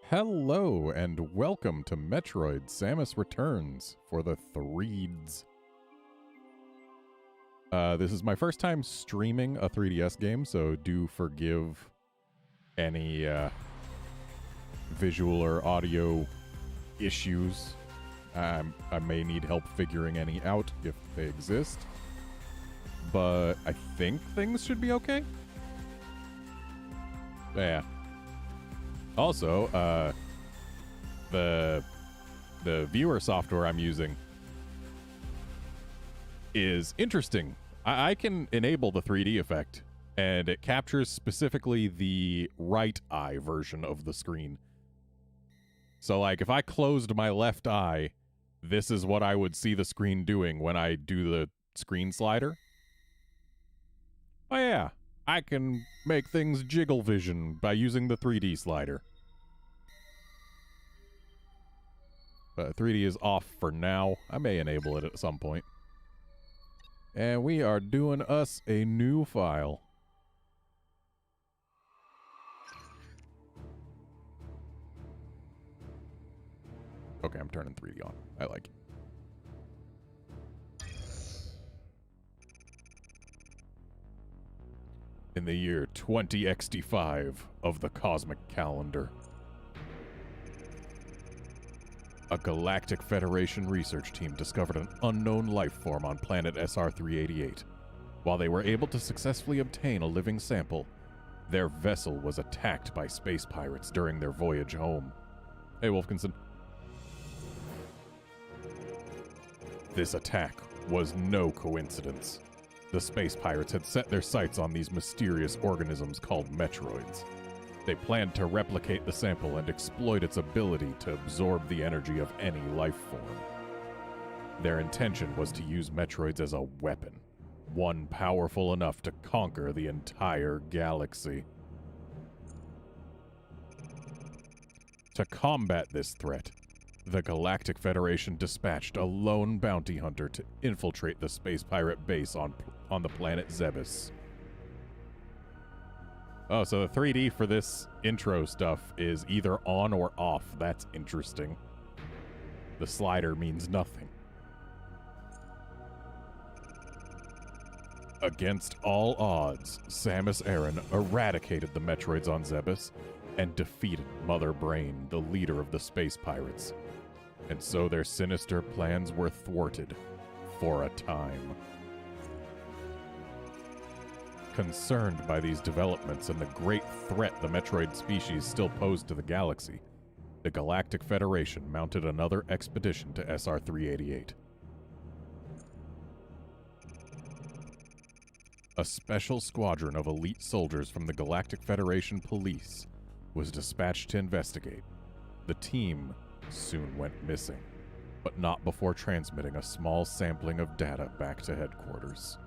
Hello and welcome to Metroid Samus Returns for the 3ds. This is my first time streaming a 3DS game, so do forgive any visual or audio issues. I may need help figuring any out if they exist, but I think things should be okay. Yeah. Also, the viewer software I'm using is interesting. I can enable the 3D effect, and it captures specifically the right eye version of the screen. So, like, if I closed my left eye, this is what I would see the screen doing when I do the screen slider. Oh yeah, I can make things jiggle vision by using the 3D slider. 3D is off for now. I may enable it at some point. And we are doing us a new file. Okay, I'm turning 3D on. I like it. In the year 20XD5 of the cosmic calendar, a Galactic Federation research team discovered an unknown life form on planet SR-388. While they were able to successfully obtain a living sample, their vessel was attacked by space pirates during their voyage home. Hey, Wolfkinson. This attack was no coincidence. The space pirates had set their sights on these mysterious organisms called Metroids. They planned to replicate the sample and exploit its ability to absorb the energy of any life form. Their intention was to use Metroids as a weapon, one powerful enough to conquer the entire galaxy. To combat this threat, the Galactic Federation dispatched a lone bounty hunter to infiltrate the space pirate base on the planet Zebes. Oh, so the 3D for this intro stuff is either on or off. That's interesting. The slider means nothing. Against all odds, Samus Aran eradicated the Metroids on Zebes and defeated Mother Brain, the leader of the space pirates. And so their sinister plans were thwarted for a time. Concerned by these developments and the great threat the Metroid species still posed to the galaxy, the Galactic Federation mounted another expedition to SR-388. A special squadron of elite soldiers from the Galactic Federation Police was dispatched to investigate. The team soon went missing, but not before transmitting a small sampling of data back to headquarters.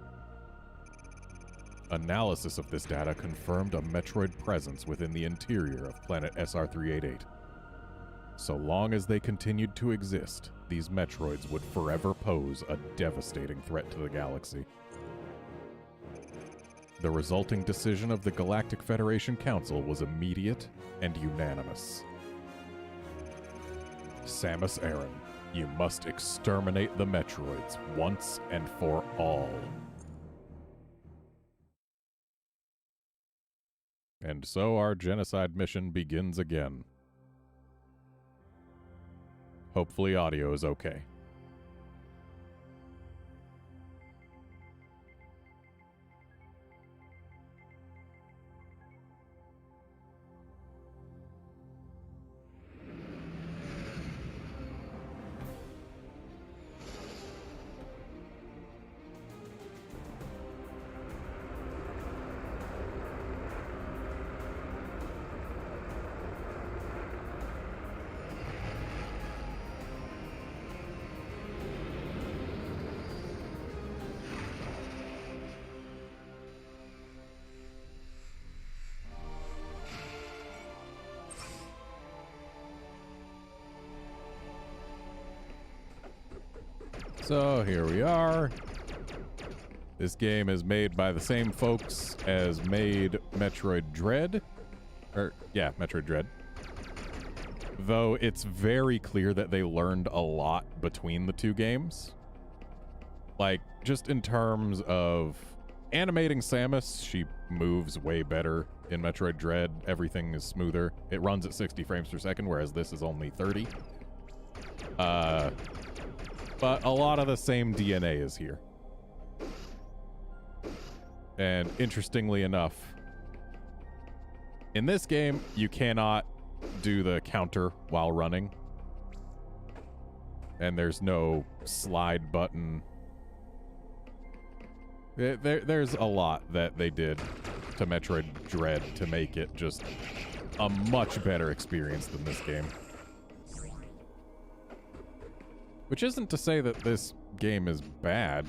Analysis of this data confirmed a Metroid presence within the interior of planet SR-388. So long as they continued to exist, these Metroids would forever pose a devastating threat to the galaxy. The resulting decision of the Galactic Federation Council was immediate and unanimous. Samus Aran, you must exterminate the Metroids once and for all. And so our genocide mission begins again. Hopefully audio is okay. So here we are. This game is made by the same folks as made Metroid Dread. Yeah, Metroid Dread. Though it's very clear that they learned a lot between the two games. Like, just in terms of animating Samus, she moves way better in Metroid Dread. Everything is smoother. It runs at 60 frames per second, whereas this is only 30. But a lot of the same DNA is here. And interestingly enough, in this game, you cannot do the counter while running. And there's no slide button. There's a lot that they did to Metroid Dread to make it just a much better experience than this game. Which isn't to say that this game is bad.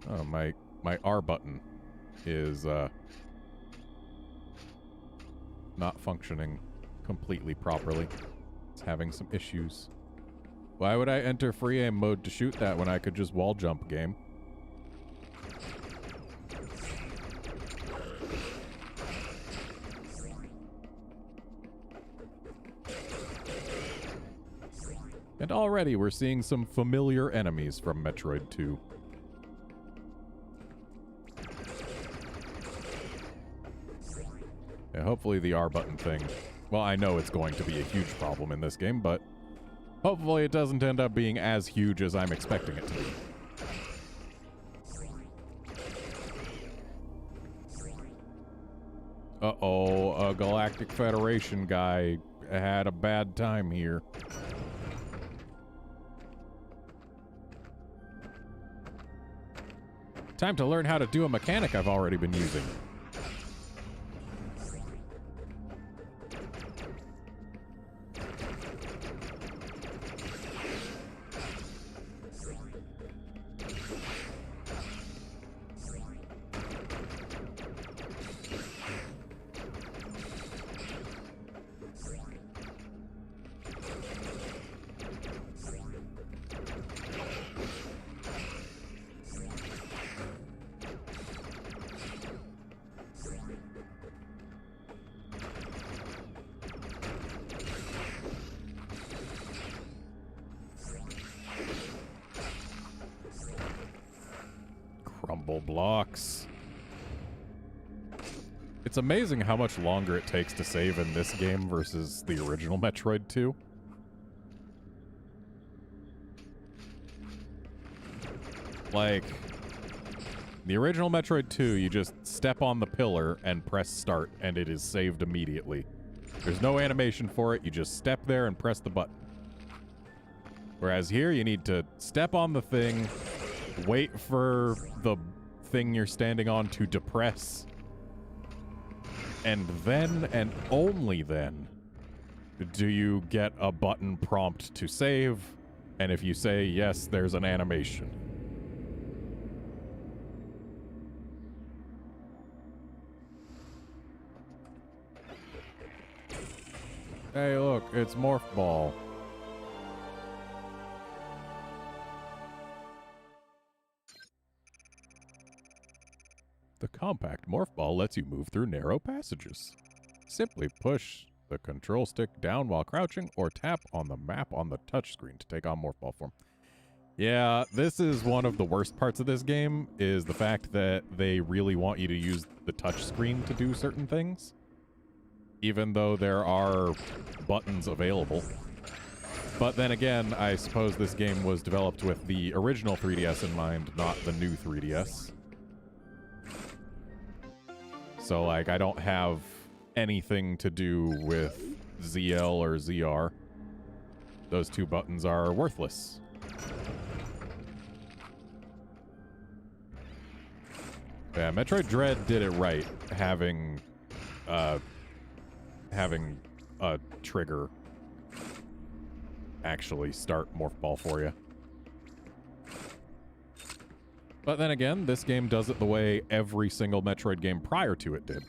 Oh, my R button is not functioning completely properly. It's having some issues. Why would I enter free aim mode to shoot that when I could just wall jump, game? And already we're seeing some familiar enemies from Metroid 2. Yeah, hopefully the R button thing... Well, I know it's going to be a huge problem in this game, but hopefully it doesn't end up being as huge as I'm expecting it to be. Uh-oh, a Galactic Federation guy had a bad time here. Time to learn how to do a mechanic I've already been using. Crumble blocks. It's amazing how much longer it takes to save in this game versus the original Metroid 2. Like, the original Metroid 2, you just step on the pillar and press start, and it is saved immediately. There's no animation for it, you just step there and press the button. Whereas here, you need to step on the thing, wait for the thing you're standing on to depress, and then, and only then, do you get a button prompt to save, and if you say yes, there's an animation. Hey, look, it's Morph Ball. The compact Morph Ball lets you move through narrow passages. Simply push the control stick down while crouching or tap on the map on the touchscreen to take on Morph Ball form. Yeah, this is one of the worst parts of this game, is the fact that they really want you to use the touchscreen to do certain things, even though there are buttons available. But then again, I suppose this game was developed with the original 3DS in mind, not the new 3DS. So, like, I don't have anything to do with ZL or ZR. Those two buttons are worthless. Yeah, Metroid Dread did it right, having a trigger actually start Morph Ball for you. But then again, this game does it the way every single Metroid game prior to it did.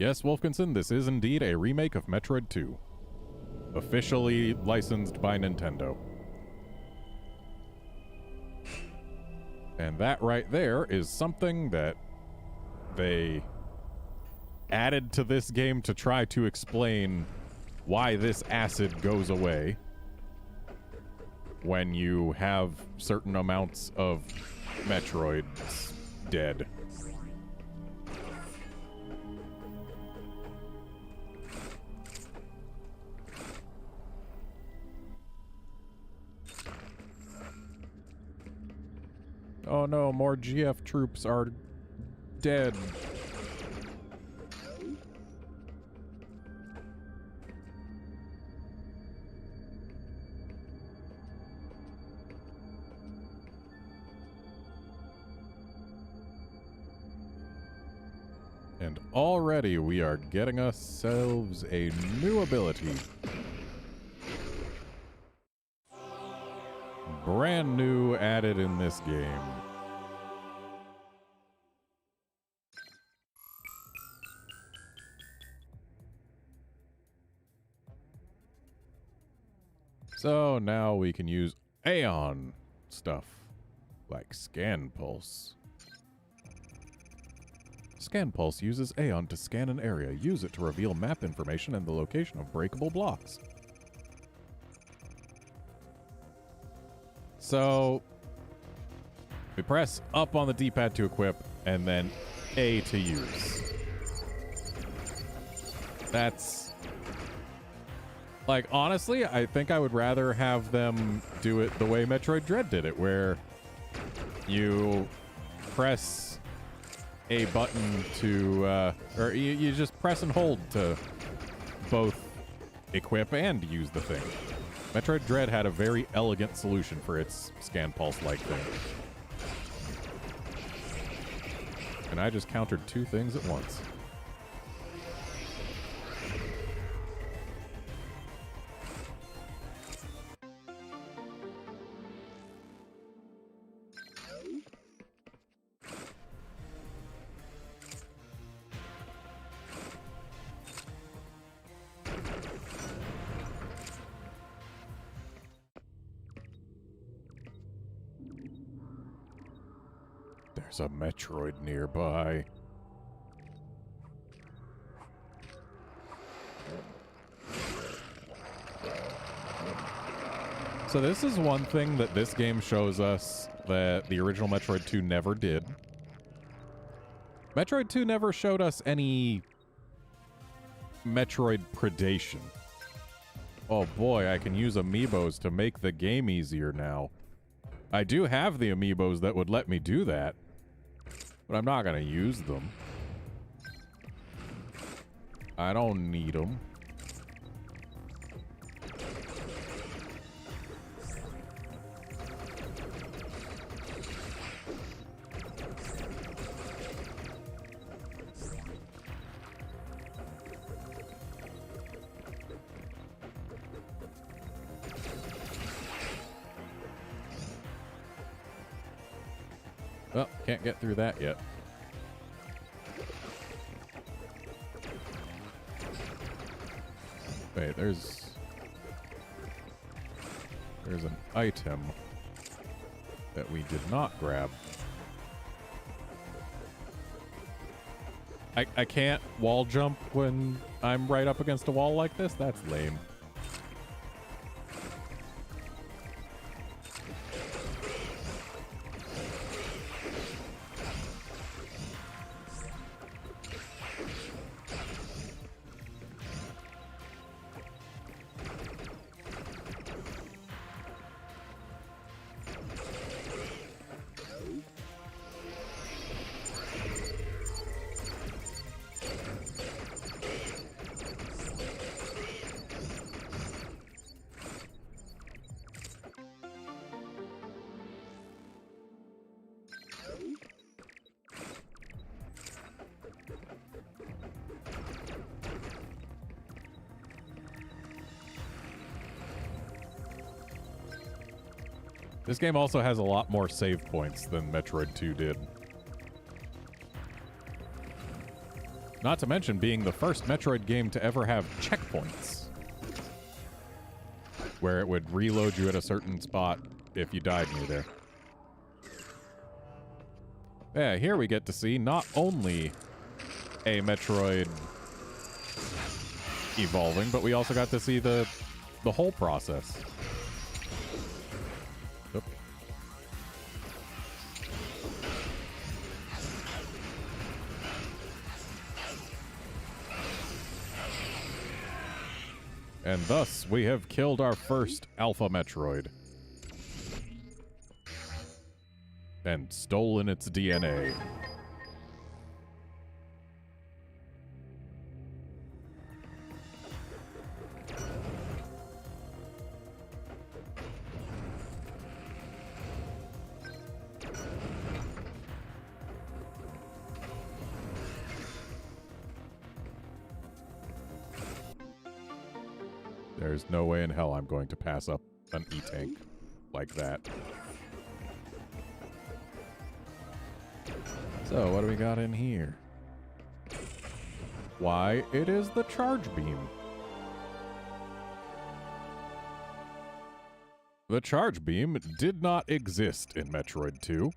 Yes, Wolfkinson, this is indeed a remake of Metroid 2. Officially licensed by Nintendo. And that right there is something that they added to this game to try to explain why this acid goes away when you have certain amounts of Metroids dead. Oh no, more GF troops are dead. And already we are getting ourselves a new ability. Brand new added in this game. So now we can use Aeon stuff, like Scan Pulse. Scan Pulse uses Aeon to scan an area. Use it to reveal map information and the location of breakable blocks. So we press up on the D-pad to equip, and then A to use. That's... like, honestly, I think I would rather have them do it the way Metroid Dread did it, where you press a button to, or you just press and hold to both equip and use the thing. Metroid Dread had a very elegant solution for its Scan Pulse-like thing. And I just countered two things at once. There's a Metroid nearby. So this is one thing that this game shows us that the original Metroid 2 never did. Metroid 2 never showed us any Metroid predation. Oh boy, I can use amiibos to make the game easier now. I do have the amiibos that would let me do that, but I'm not going to use them. I don't need them. Well, can't get through that yet. Wait, there's an item that we did not grab. I can't wall jump when I'm right up against a wall like this? That's lame. This game also has a lot more save points than Metroid 2 did. Not to mention being the first Metroid game to ever have checkpoints, where it would reload you at a certain spot if you died near there. Yeah, here we get to see not only a Metroid evolving, but we also got to see the whole process. Oop. And thus, we have killed our first Alpha Metroid. And stolen its DNA. There's no way in hell I'm going to pass up an E-Tank like that. So, what do we got in here? Why, it is the charge beam. The charge beam did not exist in Metroid 2.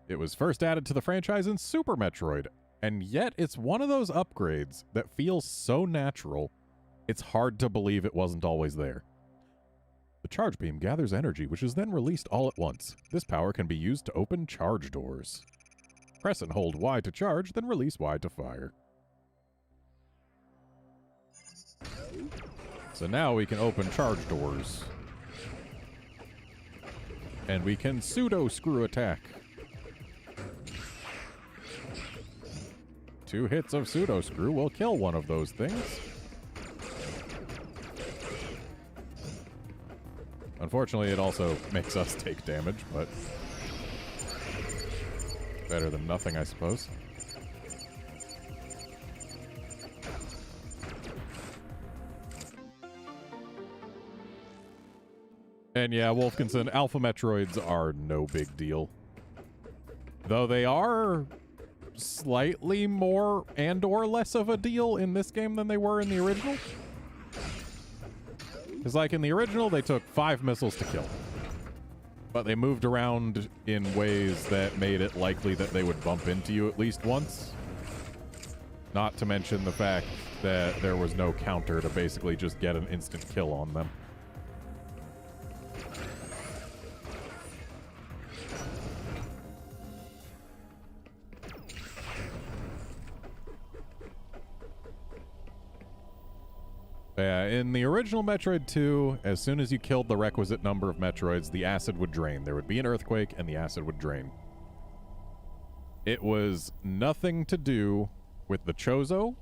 It was first added to the franchise in Super Metroid, and yet it's one of those upgrades that feels so natural, it's hard to believe it wasn't always there. The charge beam gathers energy, which is then released all at once. This power can be used to open charge doors. Press and hold Y to charge, then release Y to fire. So now we can open charge doors. And we can pseudo-screw attack. 2 hits of pseudo-screw will kill one of those things. Unfortunately, it also makes us take damage, but better than nothing, I suppose. And yeah, Wolfkinson, Alpha Metroids are no big deal. Though they are slightly more and or less of a deal in this game than they were in the original. Because like in the original, they took 5 missiles to kill. But they moved around in ways that made it likely that they would bump into you at least once. Not to mention the fact that there was no counter to basically just get an instant kill on them. Yeah, in the original Metroid 2, as soon as you killed the requisite number of Metroids, the acid would drain. There would be an earthquake, and the acid would drain. It was nothing to do with the Chozo.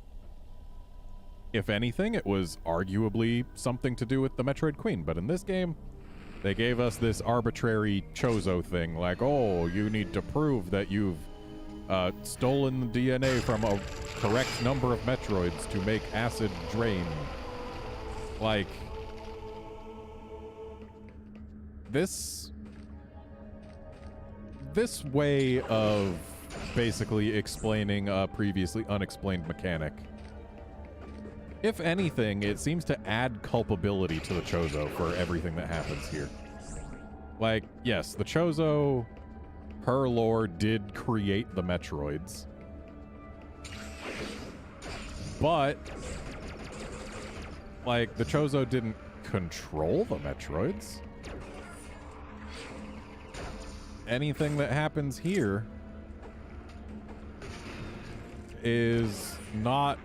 If anything, it was arguably something to do with the Metroid Queen. But in this game, they gave us this arbitrary Chozo thing. Like, oh, you need to prove that you've stolen the DNA from a correct number of Metroids to make acid drain. Like, this way of basically explaining a previously unexplained mechanic, if anything, it seems to add culpability to the Chozo for everything that happens here. Like, yes, the Chozo, her lore, did create the Metroids. But like, the Chozo didn't control the Metroids. Anything that happens here is not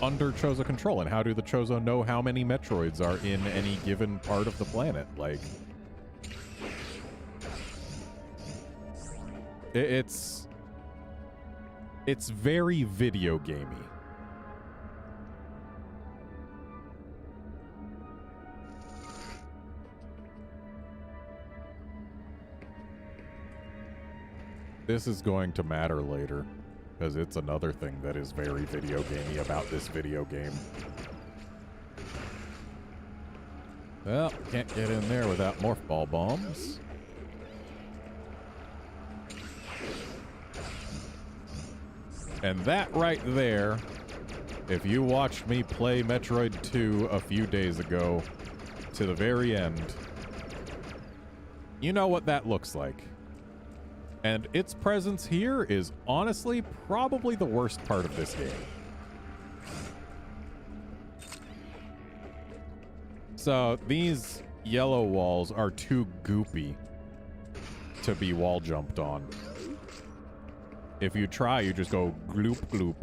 under Chozo control. And how do the Chozo know how many Metroids are in any given part of the planet? Like, it's very video gamey. This is going to matter later, because it's another thing that is very video gamey about this video game. Well, can't get in there without morph ball bombs. And that right there, if you watched me play Metroid 2 a few days ago to the very end, you know what that looks like. And its presence here is honestly probably the worst part of this game. So these yellow walls are too goopy to be wall jumped on. If you try, you just go gloop gloop.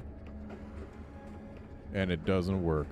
And it doesn't work.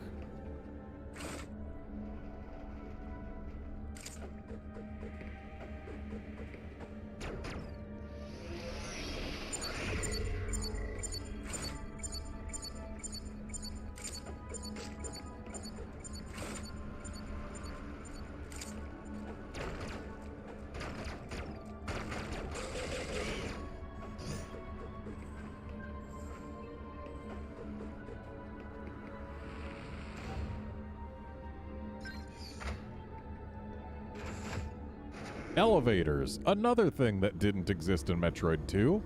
Elevators, another thing that didn't exist in Metroid 2,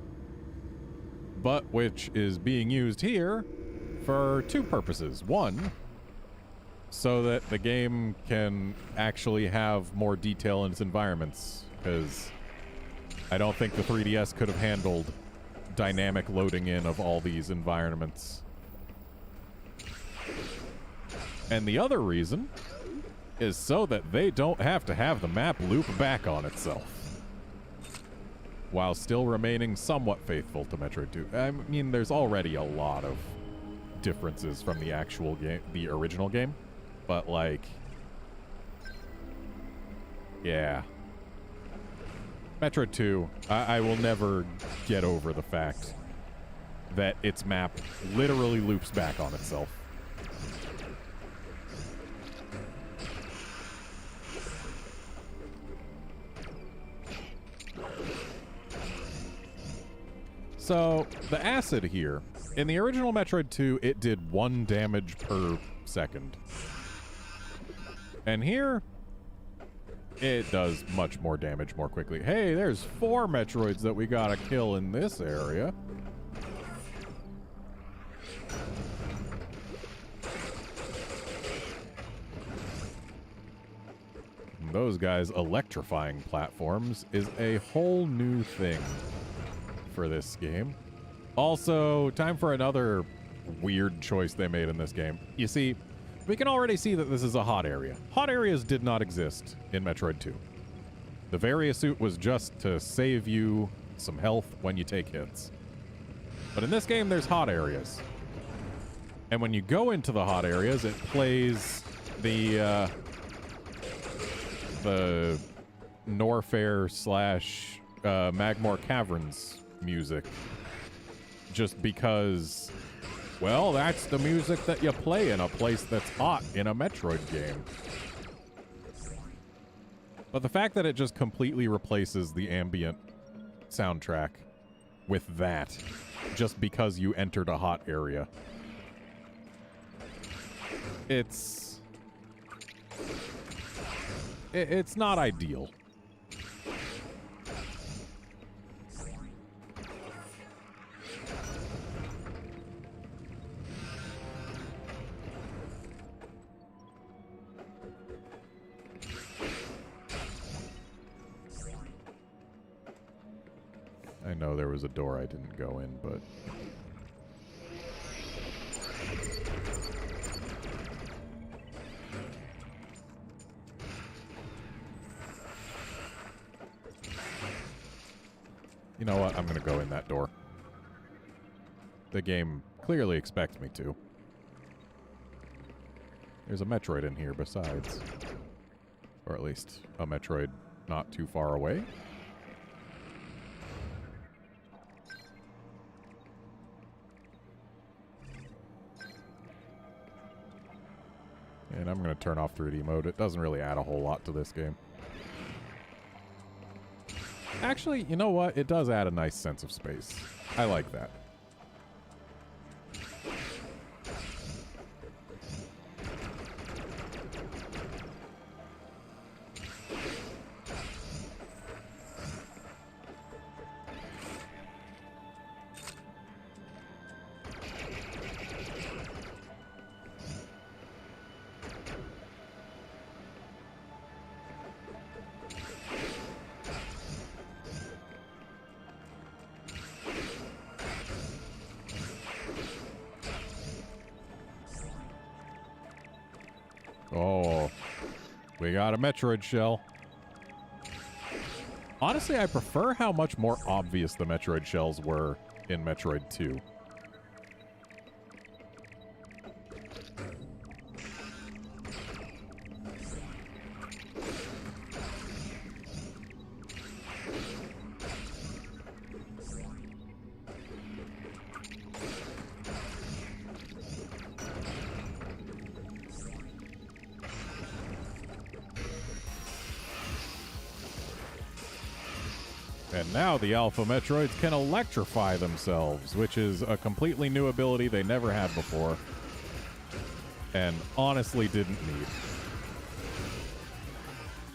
but which is being used here for two purposes. One, so that the game can actually have more detail in its environments, because I don't think the 3DS could have handled dynamic loading in of all these environments. And the other reason is so that they don't have to have the map loop back on itself, while still remaining somewhat faithful to Metroid 2. I mean, there's already a lot of differences from the actual game, the original game, but like, yeah. Metroid 2, I will never get over the fact that its map literally loops back on itself. So, the acid here, in the original Metroid 2, it did 1 damage per second. And here, it does much more damage more quickly. Hey, there's 4 Metroids that we gotta kill in this area. And those guys electrifying platforms is a whole new thing for this game. Also, time for another weird choice they made in this game. You see, we can already see that this is a hot area. Hot areas did not exist in Metroid 2. The Varia suit was just to save you some health when you take hits. But in this game, there's hot areas. And when you go into the hot areas, it plays the Norfair / Magmore Caverns music, just because, well, that's the music that you play in a place that's hot in a Metroid game. But the fact that it just completely replaces the ambient soundtrack with that, just because you entered a hot area, it's not ideal. I know there was a door I didn't go in, but... you know what? I'm gonna go in that door. The game clearly expects me to. There's a Metroid in here besides. Or at least a Metroid not too far away. And I'm going to turn off 3D mode. It doesn't really add a whole lot to this game. Actually, you know what? It does add a nice sense of space. I like that. Oh, we got a Metroid shell. Honestly, I prefer how much more obvious the Metroid shells were in Metroid 2. And now the Alpha Metroids can electrify themselves, which is a completely new ability they never had before. And honestly didn't need.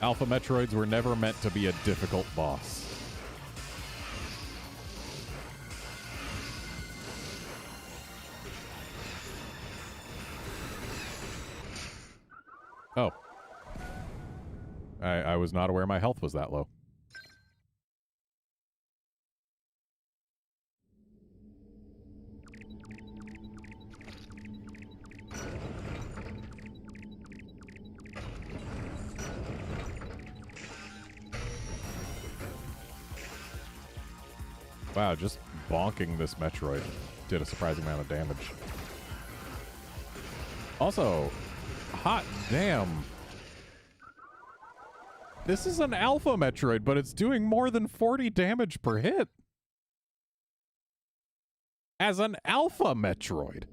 Alpha Metroids were never meant to be a difficult boss. Oh. I was not aware my health was that low. Wow, just bonking this Metroid did a surprising amount of damage. Also, hot damn. This is an Alpha Metroid, but it's doing more than 40 damage per hit. As an Alpha Metroid.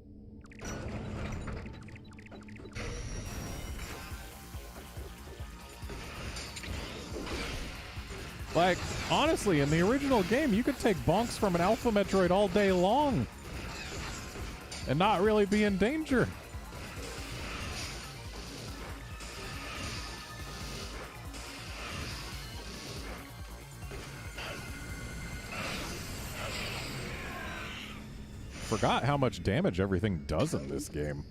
Like, honestly, in the original game, you could take bonks from an Alpha Metroid all day long and not really be in danger. Forgot how much damage everything does in this game.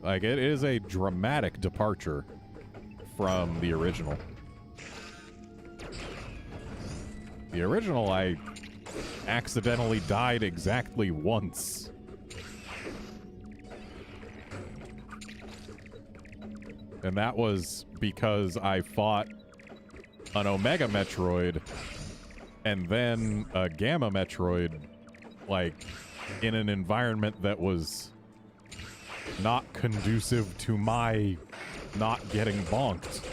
Like, it is a dramatic departure from the original. The original, I accidentally died exactly once. And that was because I fought an Omega Metroid and then a Gamma Metroid, like, in an environment that was not conducive to my not getting bonked.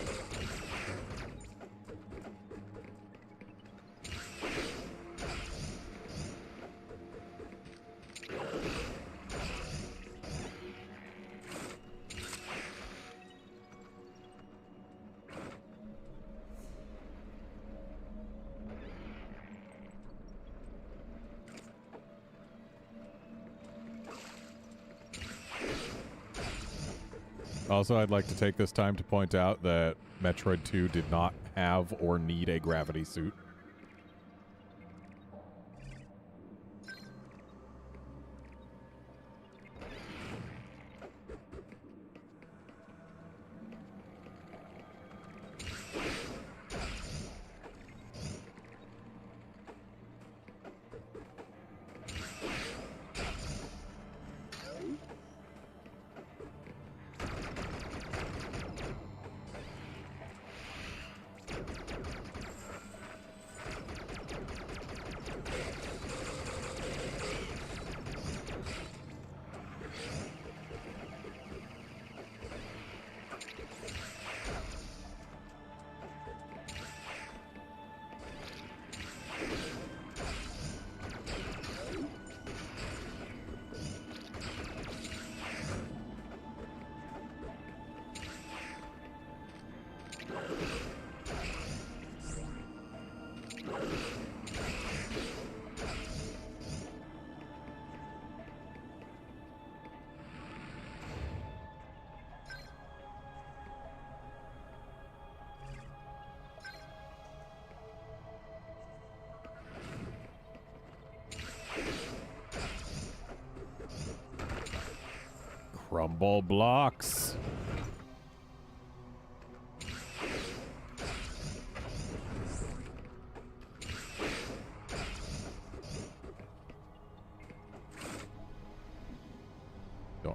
Also, I'd like to take this time to point out that Metroid 2 did not have or need a gravity suit. Crumble blocks.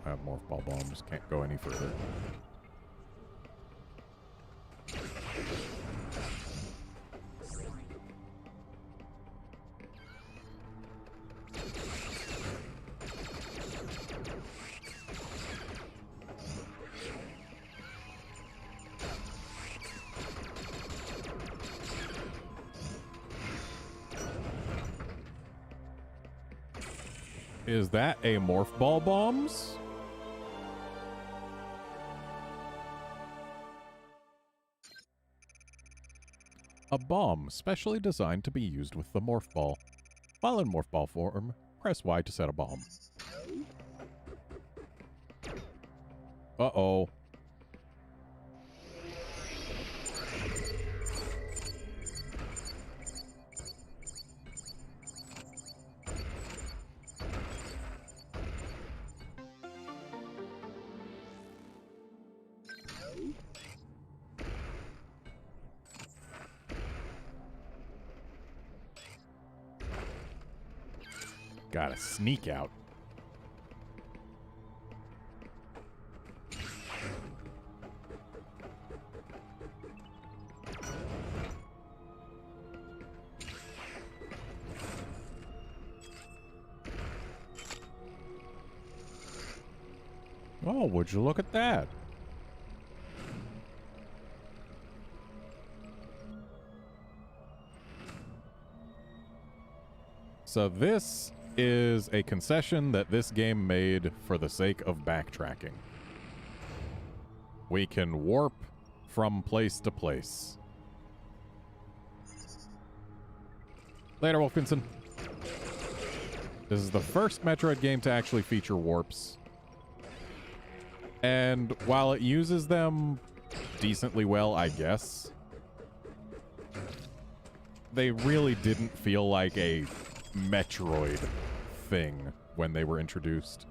have morph ball bombs. Can't go any further. Is that a morph ball bombs? A bomb specially designed to be used with the morph ball. While in morph ball form, press Y to set a bomb. Uh-oh. Gotta sneak out. Oh, would you look at that? So this is a concession that this game made for the sake of backtracking. We can warp from place to place. Later, Wolfkinson. This is the first Metroid game to actually feature warps. And while it uses them decently well, I guess, they really didn't feel like a Metroid thing when they were introduced.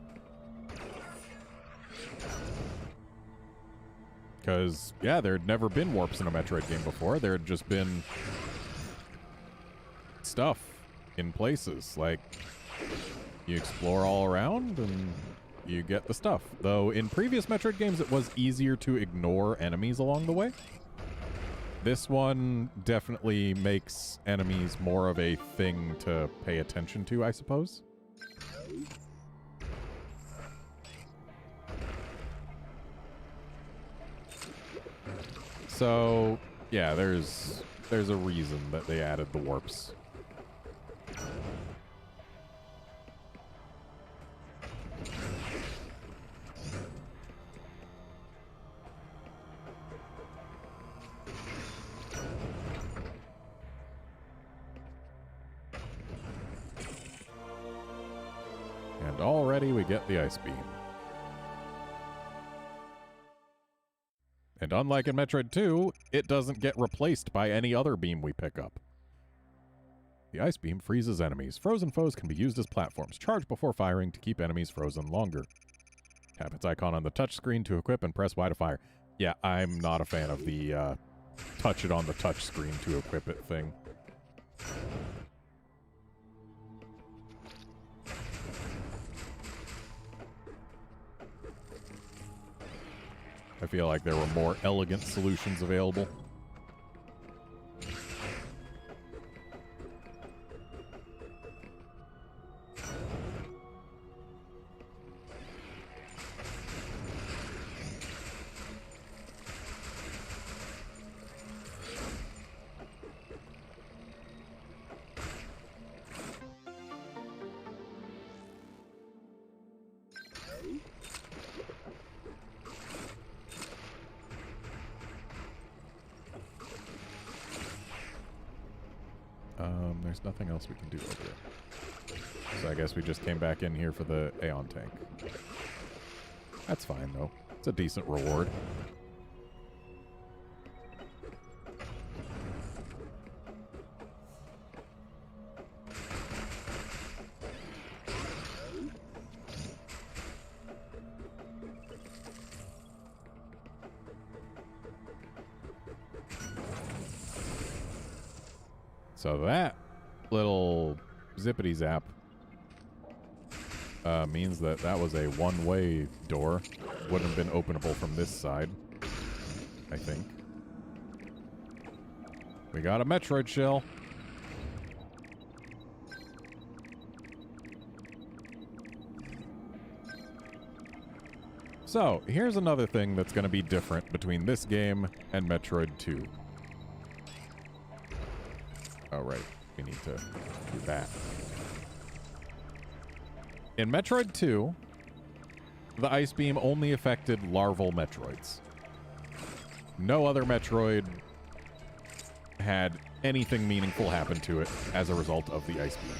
Because, yeah, there had never been warps in a Metroid game before. There had just been stuff in places. Like, you explore all around and you get the stuff. Though in previous Metroid games, it was easier to ignore enemies along the way. This one definitely makes enemies more of a thing to pay attention to, I suppose. So, yeah, there's a reason that they added the warps. And already we get the ice beam. And unlike in Metroid 2, it doesn't get replaced by any other beam we pick up. The ice beam freezes enemies. Frozen foes can be used as platforms. Charge before firing to keep enemies frozen longer. Tap its icon on the touchscreen to equip and press Y to fire. Yeah, I'm not a fan of the touch it on the touchscreen to equip it thing. I feel like there were more elegant solutions available. There's nothing else we can do over there. So I guess we just came back in here for the Aeon tank. That's fine, though. It's a decent reward. So that little zippity zap means that that was a one-way door. Wouldn't have been openable from this side, I think. We got a Metroid shell. So, here's another thing that's going to be different between this game and Metroid 2. Oh, right. We need to do that. In Metroid 2, the Ice Beam only affected larval Metroids. No other Metroid had anything meaningful happen to it as a result of the Ice Beam.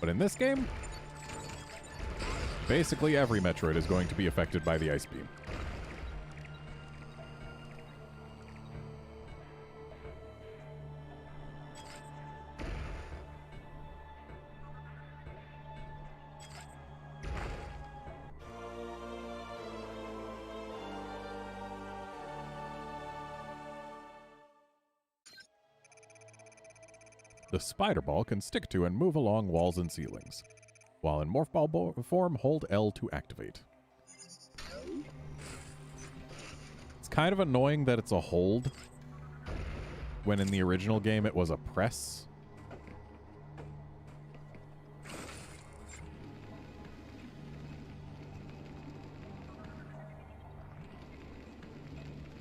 But in this game, basically every Metroid is going to be affected by the Ice Beam. The Spider Ball can stick to and move along walls and ceilings. While in Morph Ball form, hold L to activate. It's kind of annoying that it's a hold, when in the original game it was a press.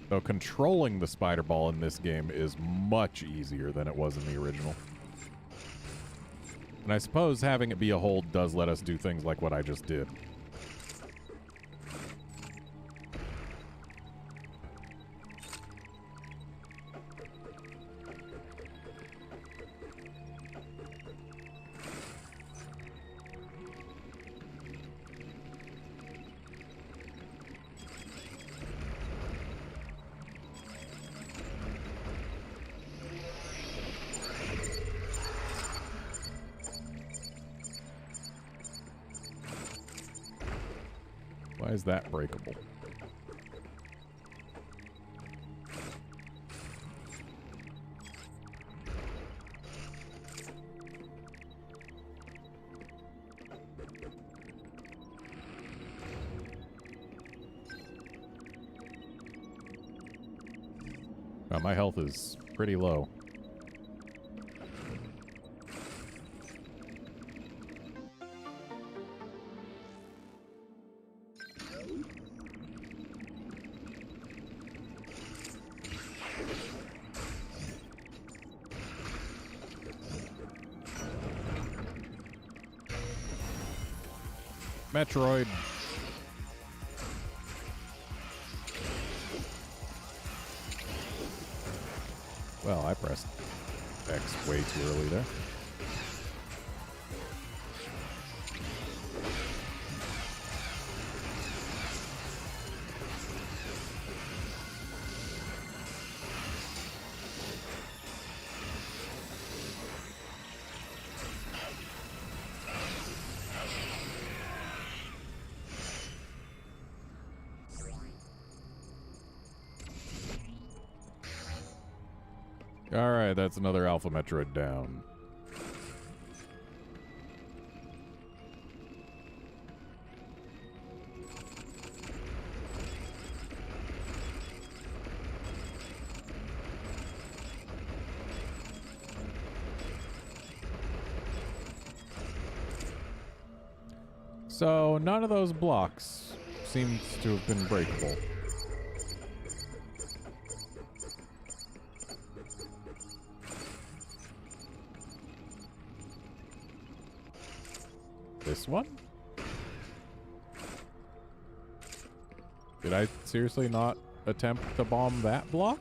So controlling the Spider Ball in this game is much easier than it was in the original. And I suppose having it be a hold does let us do things like what I just did. Why is that breakable? My health is pretty low. Metroid. Well, I pressed X way too early there. Alright, that's another Alpha Metroid down. So, none of those blocks seems to have been breakable. This one? Did I seriously not attempt to bomb that block?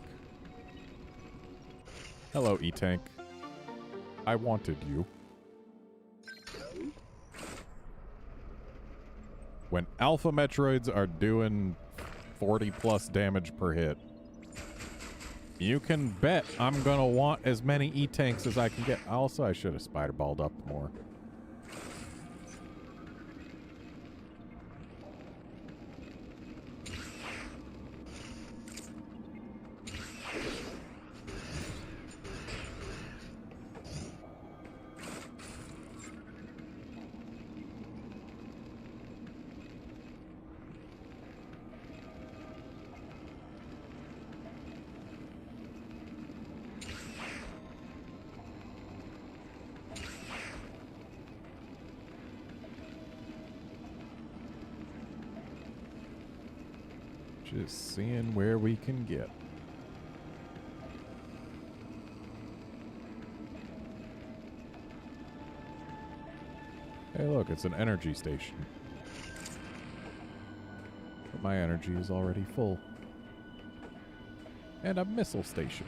Hello, E-Tank. I wanted you. When Alpha Metroids are doing 40 plus damage per hit, you can bet I'm gonna want as many E-Tanks as I can get. Also, I should have spider-balled up more. Just seeing where we can get. Hey, look, it's an energy station. But my energy is already full. And a missile station.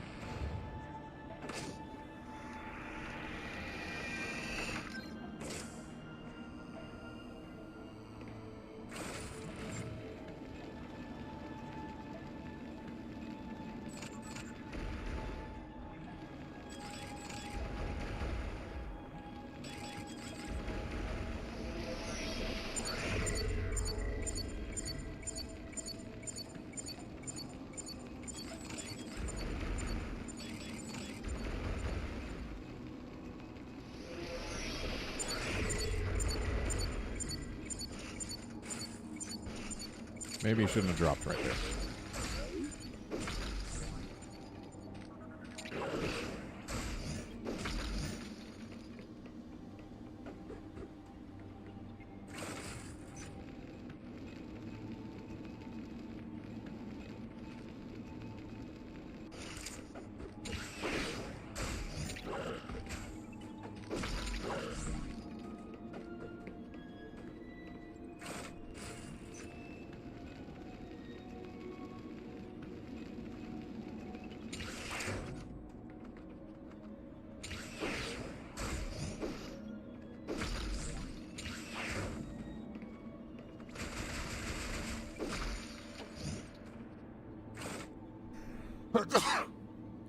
Maybe he shouldn't have dropped right there.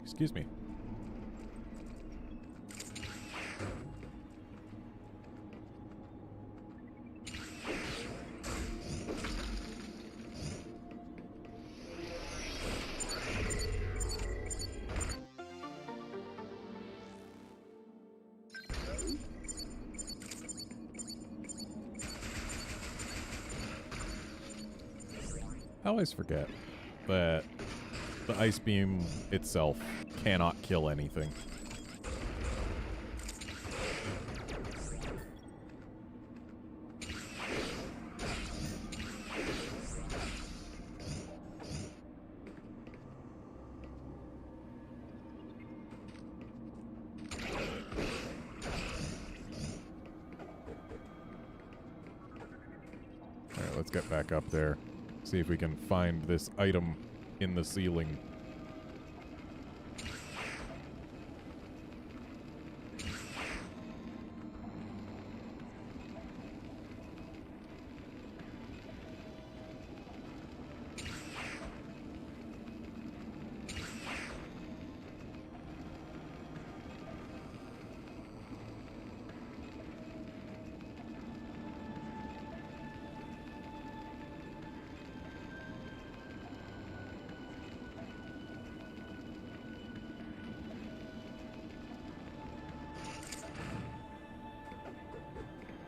Excuse me. I always forget that the ice beam itself cannot kill anything. Alright, let's get back up there. See if we can find this item in the ceiling.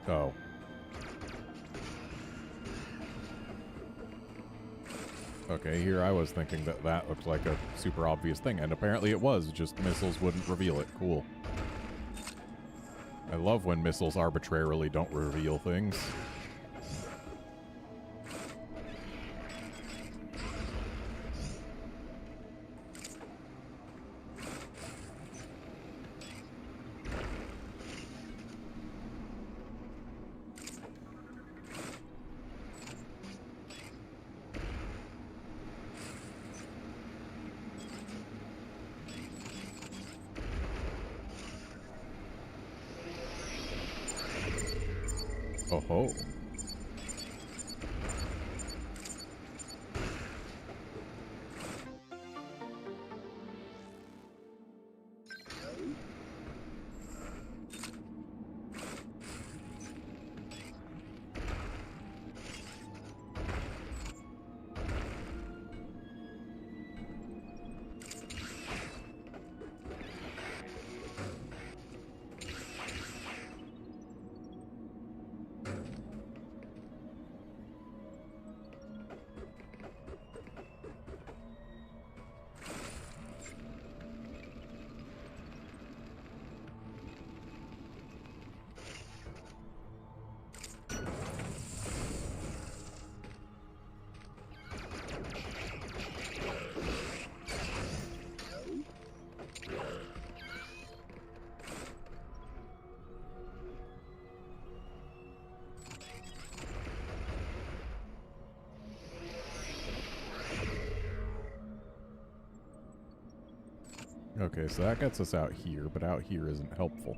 Oh. Okay, here I was thinking that that looked like a super obvious thing, and apparently it was, just missiles wouldn't reveal it. Cool. I love when missiles arbitrarily don't reveal things. Oh ho. Okay, so that gets us out here, but out here isn't helpful.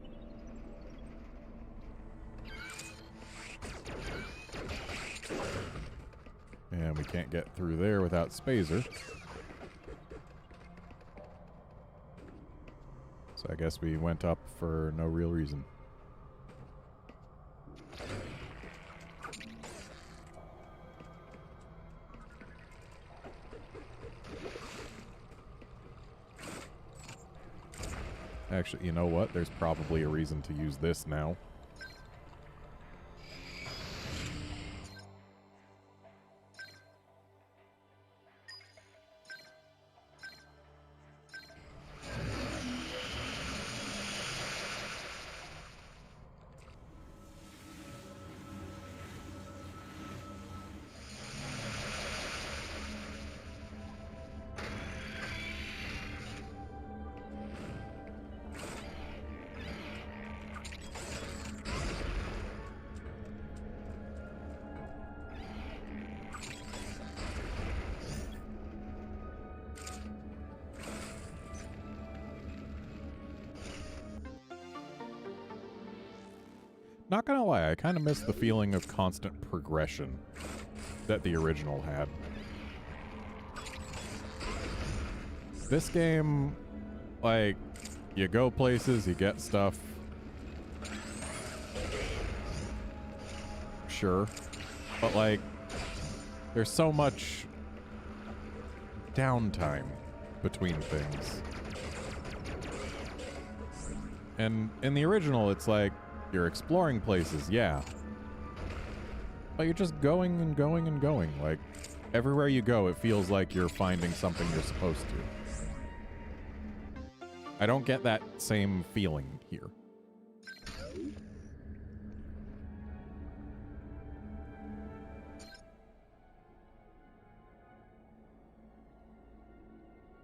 And we can't get through there without Spazer. So I guess we went up for no real reason. Actually, you know what? There's probably a reason to use this now. Not gonna lie, I kind of miss the feeling of constant progression that the original had. This game, like, you go places, you get stuff. Sure. But, like, there's so much downtime between things. And in the original, it's like, you're exploring places, yeah. But you're just going and going and going. Like, everywhere you go, it feels like you're finding something you're supposed to. I don't get that same feeling here.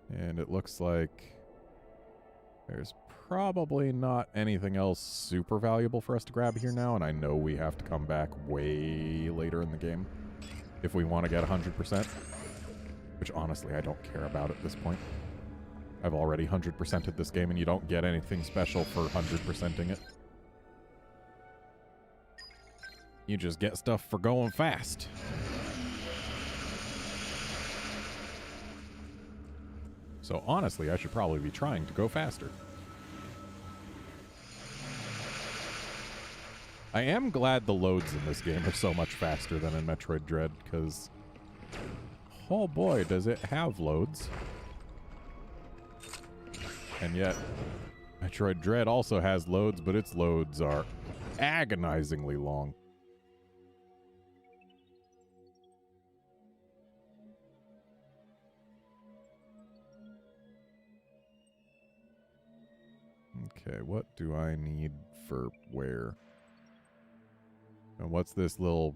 And it looks like there's probably not anything else super valuable for us to grab here now, and I know we have to come back way later in the game if we want to get 100%, which honestly I don't care about at this point. I've already 100%ed this game, and you don't get anything special for 100%ing it. You just get stuff for going fast. So honestly, I should probably be trying to go faster. I am glad the loads in this game are so much faster than in Metroid Dread, because, oh boy, does it have loads. And yet, Metroid Dread also has loads, but its loads are agonizingly long. Okay, what do I need for where? And what's this little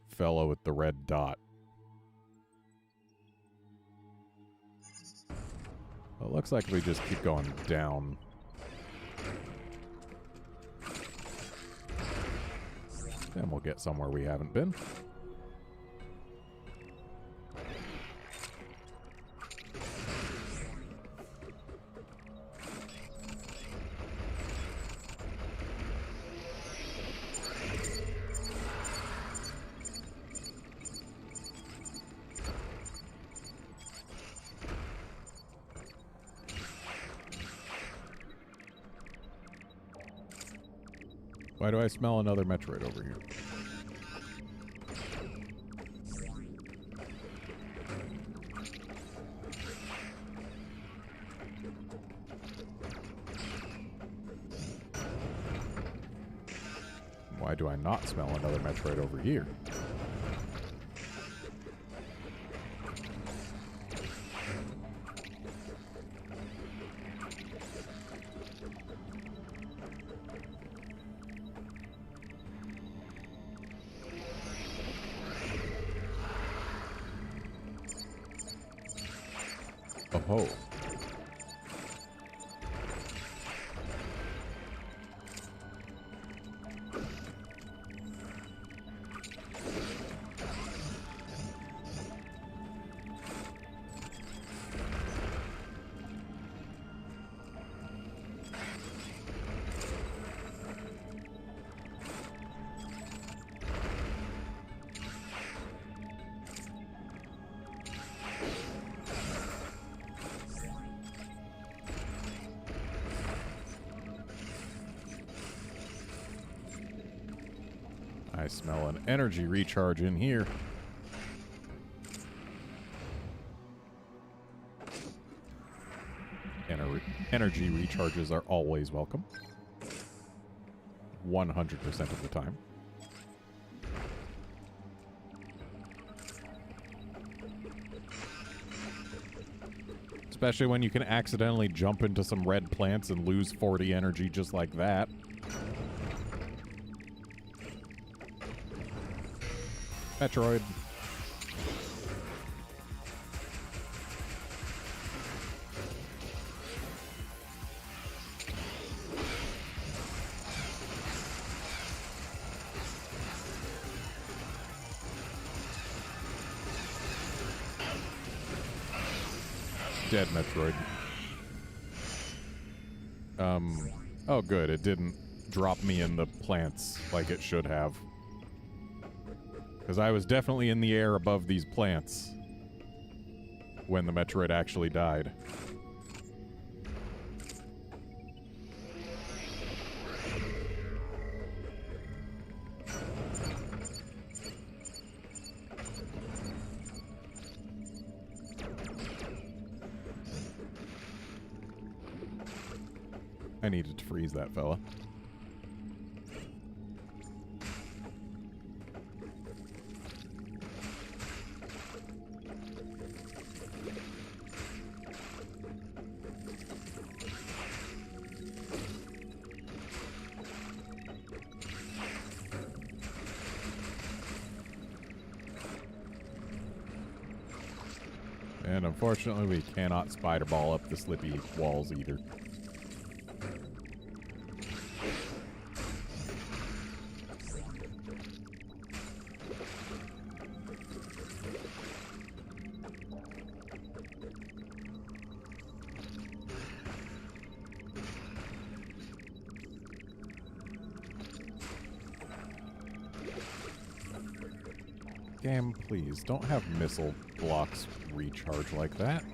fellow with the red dot? Well, it looks like we just keep going down. Then we'll get somewhere we haven't been. Why do I smell another Metroid over here? Why do I not smell another Metroid over here? Oh. I smell an energy recharge in here. Energy recharges are always welcome. 100% of the time. Especially when you can accidentally jump into some red plants and lose 40 energy just like that. Metroid. Dead Metroid. Oh good, it didn't drop me in the plants like it should have. Because I was definitely in the air above these plants when the Metroid actually died. I needed to freeze that fella. And unfortunately, we cannot spider ball up the slippy walls either. Game, please, don't have missile blocks recharge like that.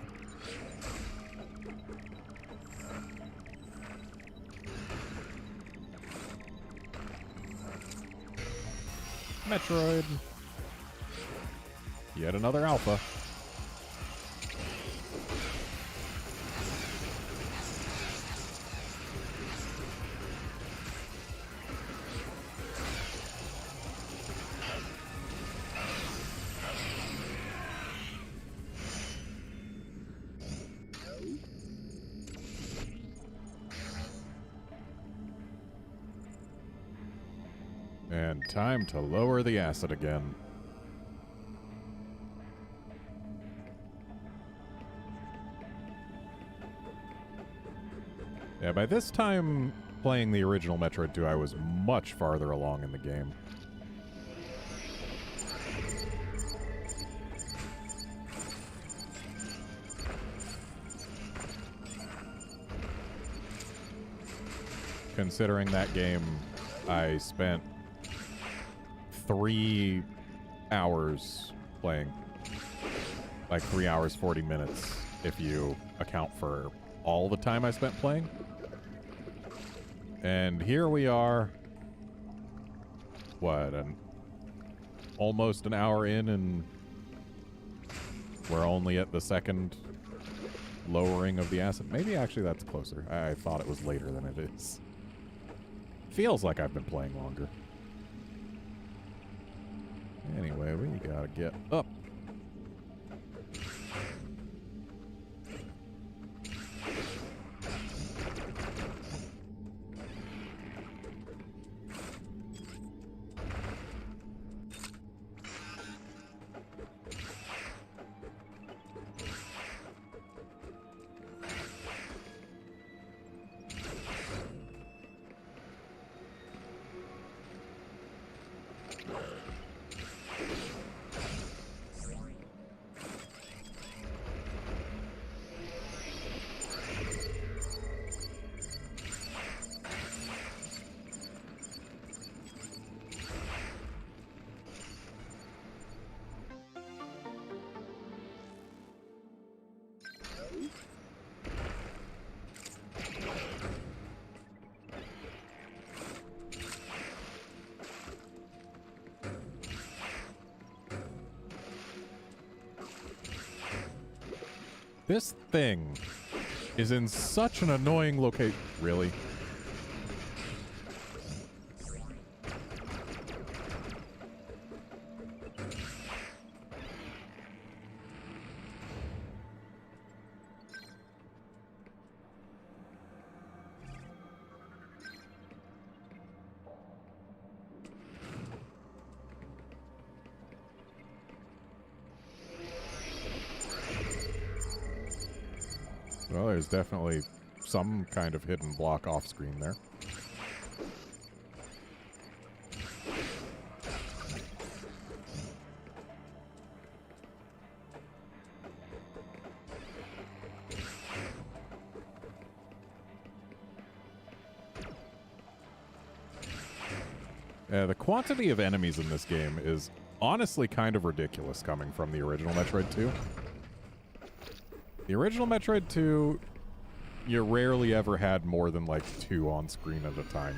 Metroid. Yet another alpha. And time to lower the acid again. Yeah, by this time playing the original Metroid 2, I was much farther along in the game. Considering that game, I spent 3 hours playing. Like 3 hours, 40 minutes, if you account for all the time I spent playing. And here we are, what, almost an hour in, and we're only at the second lowering of the acid. Maybe actually that's closer. I thought it was later than it is. Feels like I've been playing longer. Anyway, we gotta get up. This thing is in such an annoying location. Really? Well, there's definitely some kind of hidden block off screen there. The quantity of enemies in this game is honestly kind of ridiculous coming from the original Metroid 2. The original Metroid 2, you rarely ever had more than like 2 on screen at a time.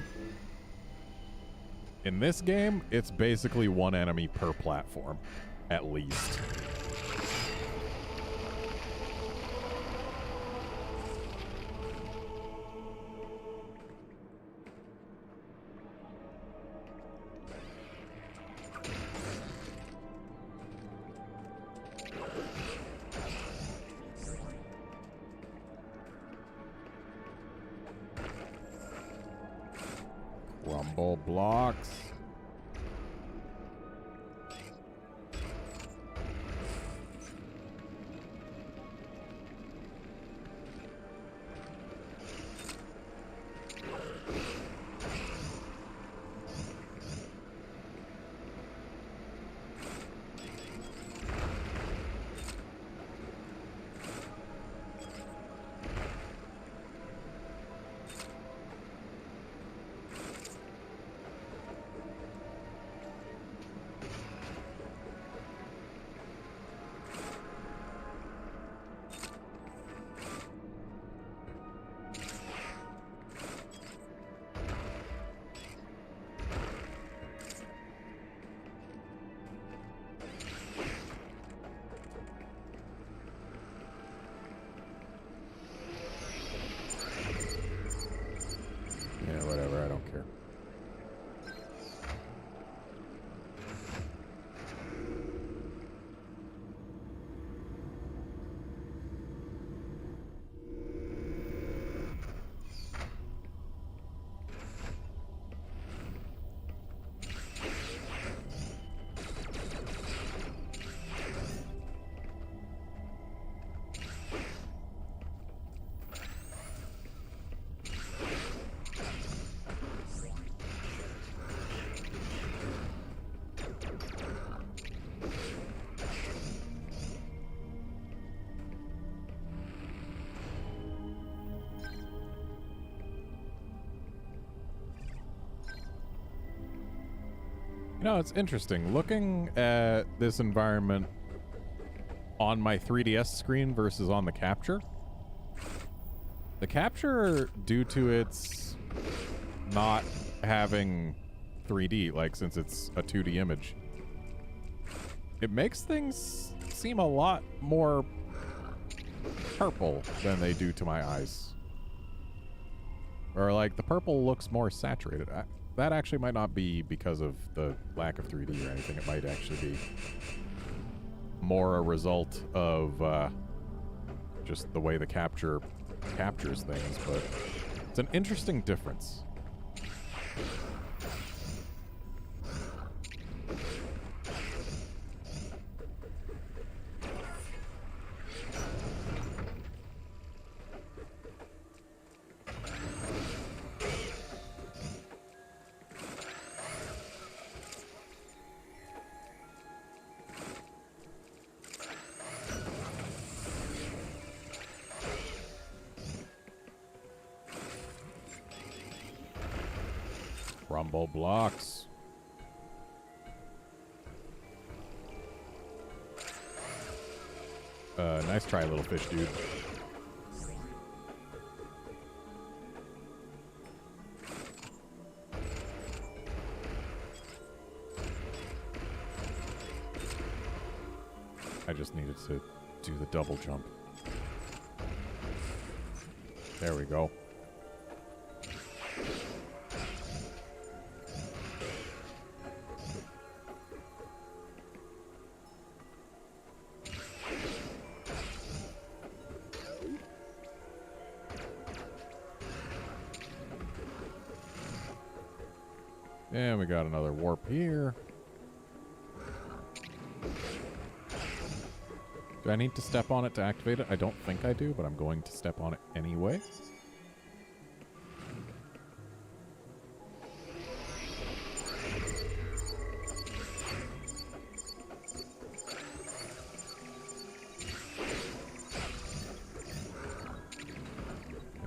In this game, it's basically 1 enemy per platform, at least. Rumble blocks. Yeah, whatever, I don't care. You know, it's interesting. Looking at this environment on my 3DS screen versus on the capture. The capture, due to its not having 3D, like since it's a 2D image, it makes things seem a lot more purple than they do to my eyes. Or like the purple looks more saturated. That actually might not be because of the lack of 3D or anything. It might actually be more a result of just the way the capture captures things, but it's an interesting difference. Rumble blocks. Nice try, little fish dude. I just needed to do the double jump. There we go. And we got another warp here. Do I need to step on it to activate it? I don't think I do, but I'm going to step on it anyway.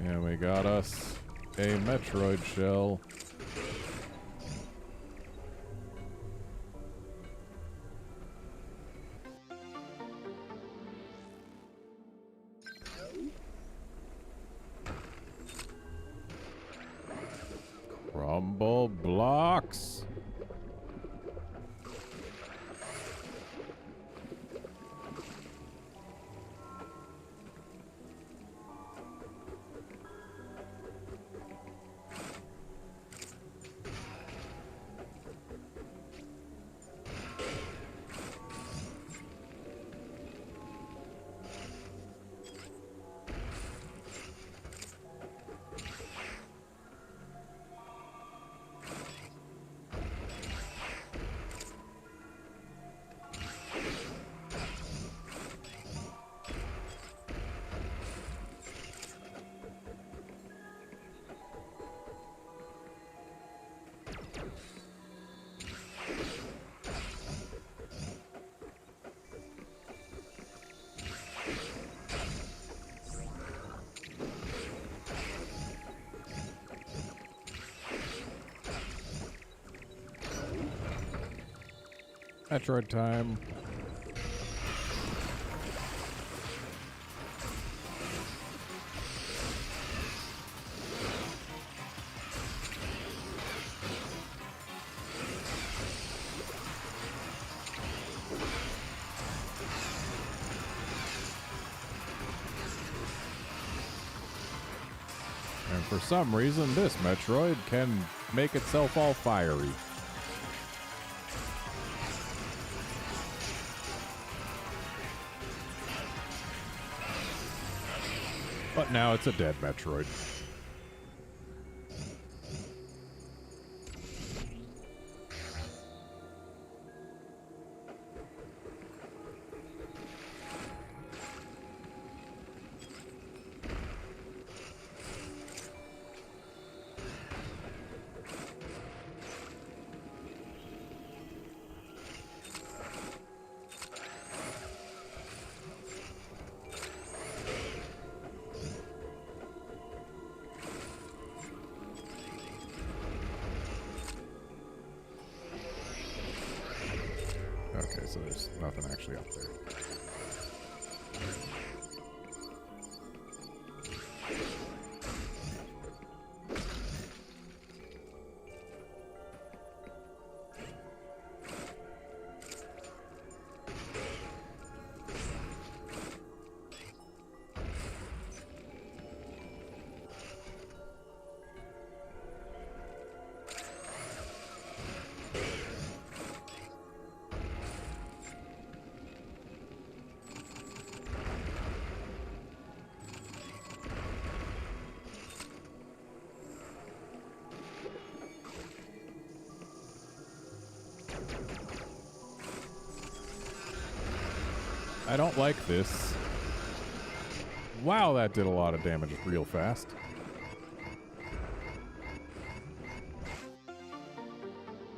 And we got us a Metroid shell. Crumble blocks. Metroid time. And for some reason, this Metroid can make itself all fiery. But now it's a dead Metroid. Okay, so there's nothing actually up there. I don't like this. Wow, that did a lot of damage real fast.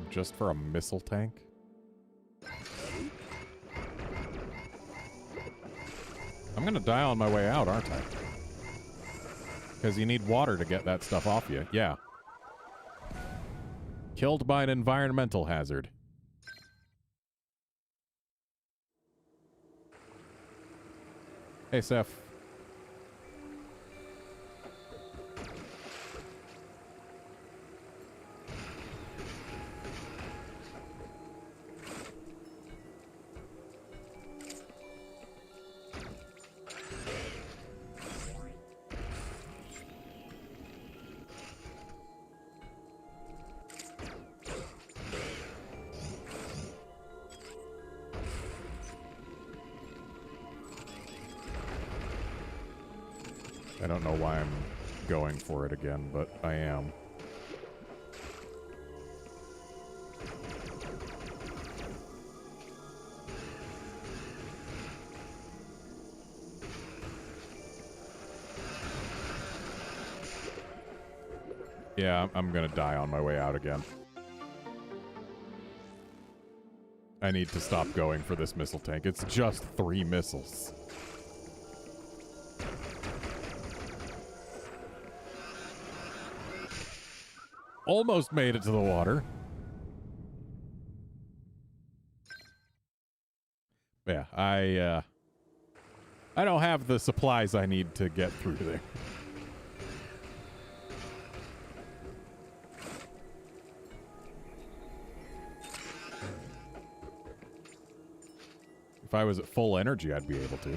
Just for a missile tank? I'm gonna die on my way out, aren't I? Because you need water to get that stuff off you. Yeah. Killed by an environmental hazard. Hey, Seth. I don't know why I'm going for it again, but I am. Yeah, I'm gonna die on my way out again. I need to stop going for this missile tank. It's just 3 missiles. Almost made it to the water. Yeah, I don't have the supplies I need to get through there. If I was at full energy, I'd be able to.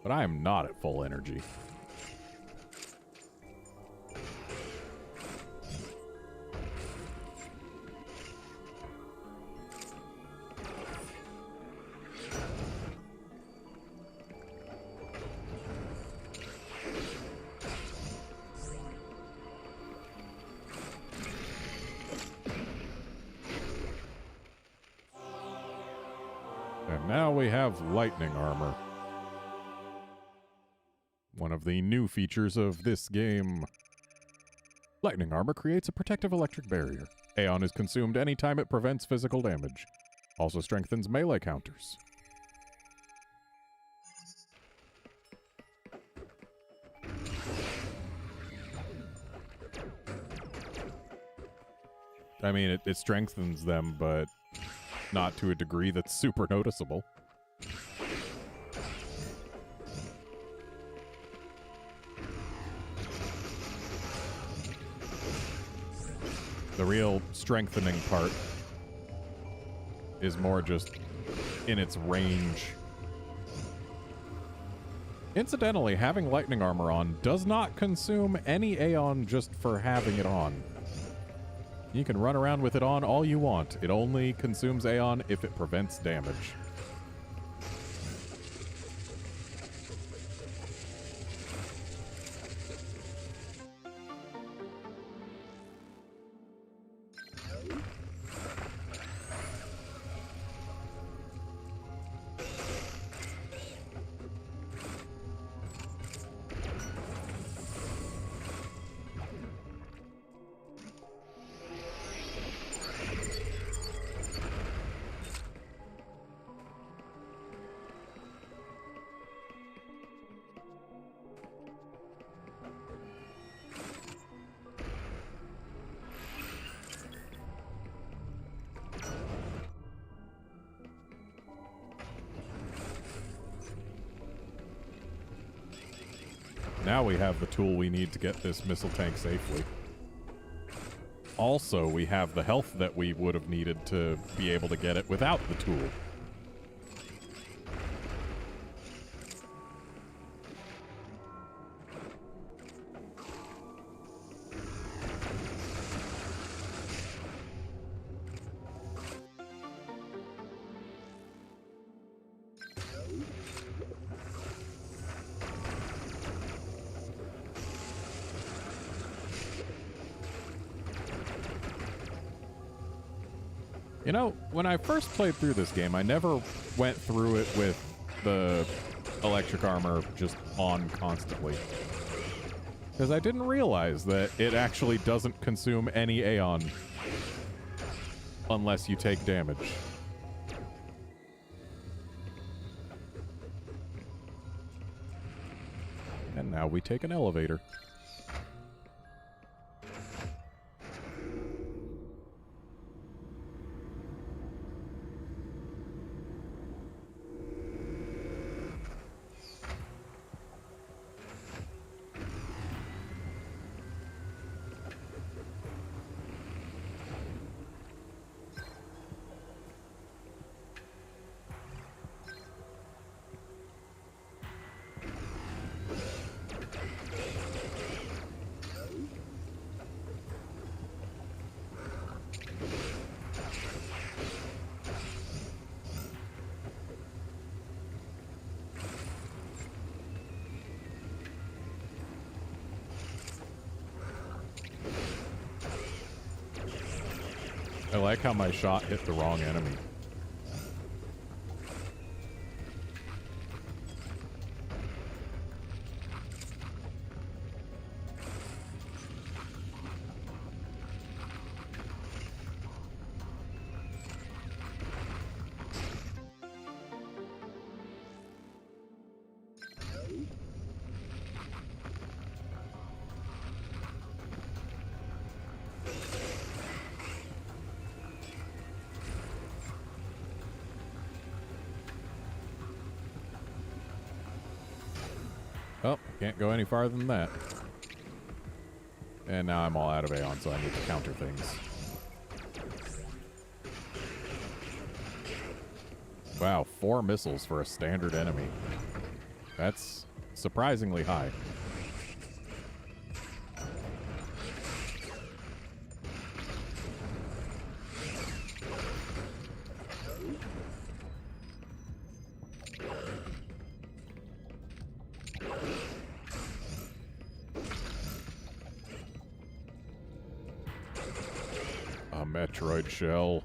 But I am not at full energy. And now we have lightning armor. One of the new features of this game. Lightning armor creates a protective electric barrier. Aeon is consumed anytime it prevents physical damage. Also strengthens melee counters. I mean, it strengthens them, but not to a degree that's super noticeable. The real strengthening part is more just in its range. Incidentally, having lightning armor on does not consume any Aeon just for having it on. You can run around with it on all you want. It only consumes Aeon if it prevents damage. Now we have the tool we need to get this missile tank safely. Also, we have the health that we would have needed to be able to get it without the tool. You know, when I first played through this game, I never went through it with the electric armor just on constantly. Because I didn't realize that it actually doesn't consume any Aeon unless you take damage. And now we take an elevator. I like how my shot hit the wrong enemy. Oh, can't go any farther than that. And now I'm all out of Aeon, so I need to counter things. Wow, 4 missiles for a standard enemy. That's surprisingly high. A Metroid shell.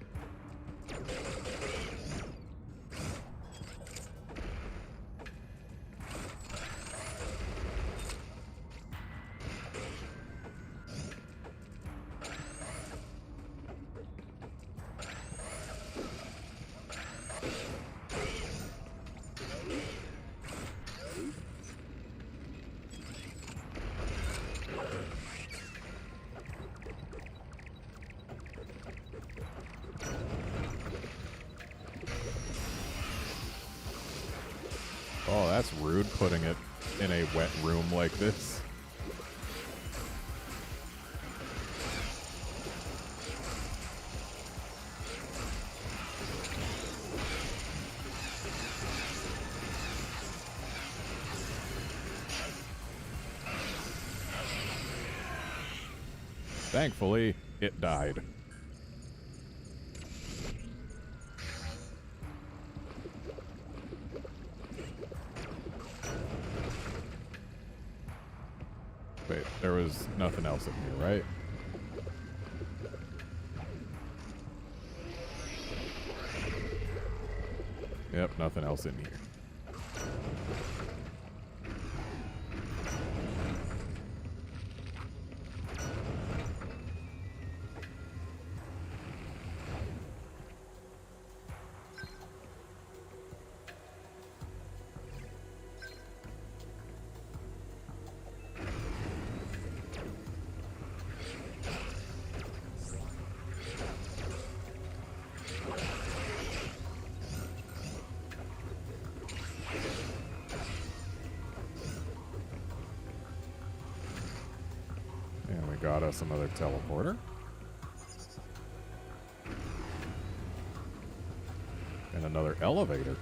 Oh, that's rude, putting it in a wet room like this. Thankfully, it died. Wait, there was nothing else in here, right? Yep, nothing else in here. And we got us another teleporter. And another elevator.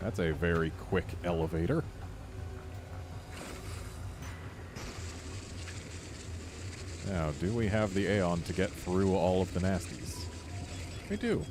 That's a very quick elevator. Now, do we have the Aeon to get through all of the nasties? We do.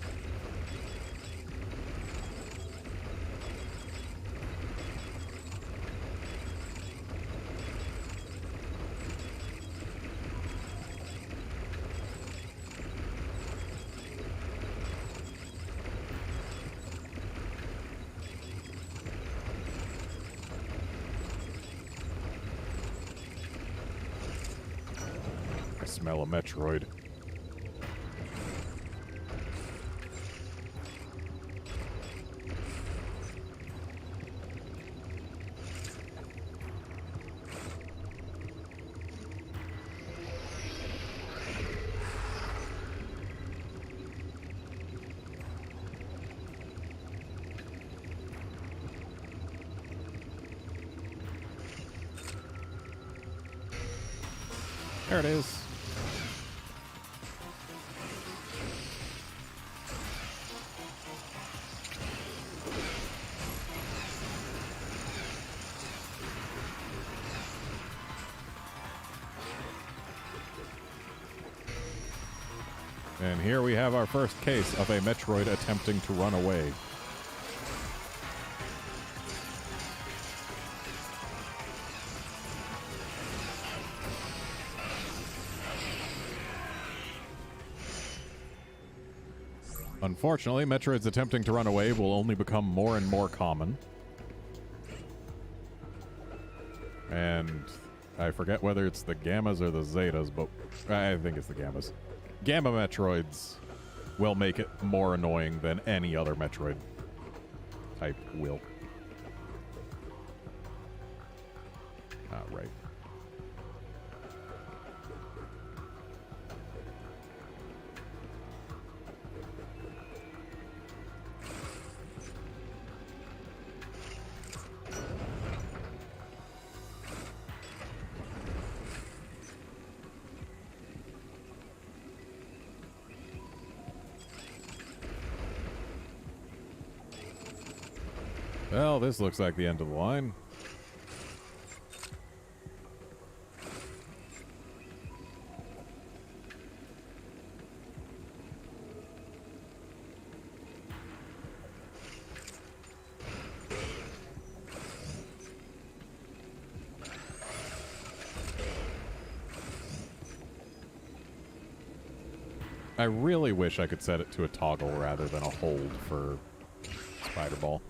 I smell a Metroid. There it is. And here we have our first case of a Metroid attempting to run away. Unfortunately, Metroids attempting to run away will only become more and more common. And I forget whether it's the Gammas or the Zetas, but I think it's the Gammas. Gamma Metroids will make it more annoying than any other Metroid type will. Right. Well, this looks like the end of the line. I really wish I could set it to a toggle rather than a hold for Spider Ball.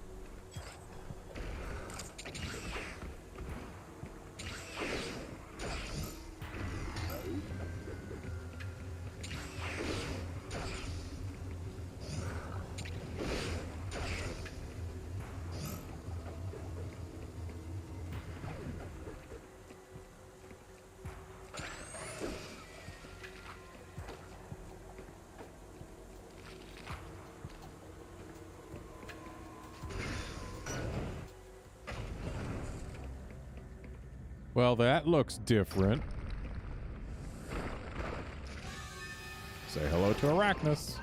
Well, that looks different. Say hello to Arachnus.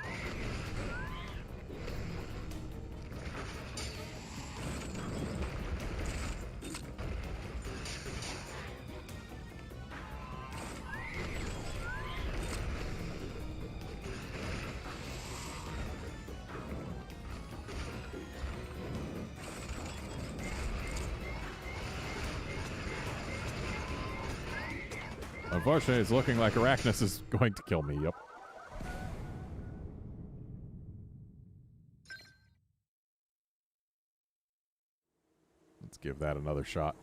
Unfortunately, it's looking like Arachnus is going to kill me. Yep. Let's give that another shot.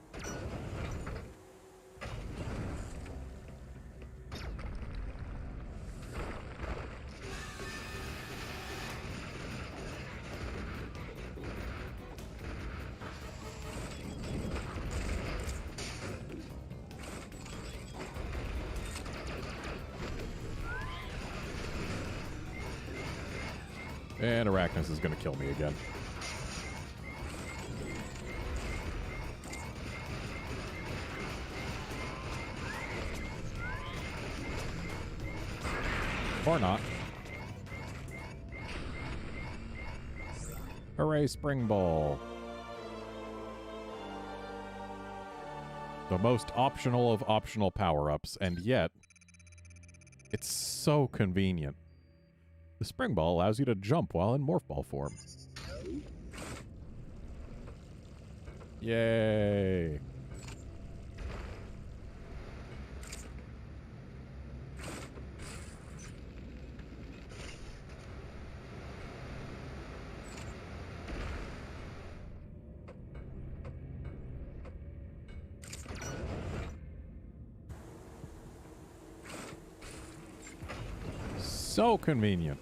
And Arachnus is going to kill me again. Or not. Hooray, Spring Ball. The most optional of optional power-ups, and yet, it's so convenient. The Spring Ball allows you to jump while in Morph Ball form. Yay! So convenient.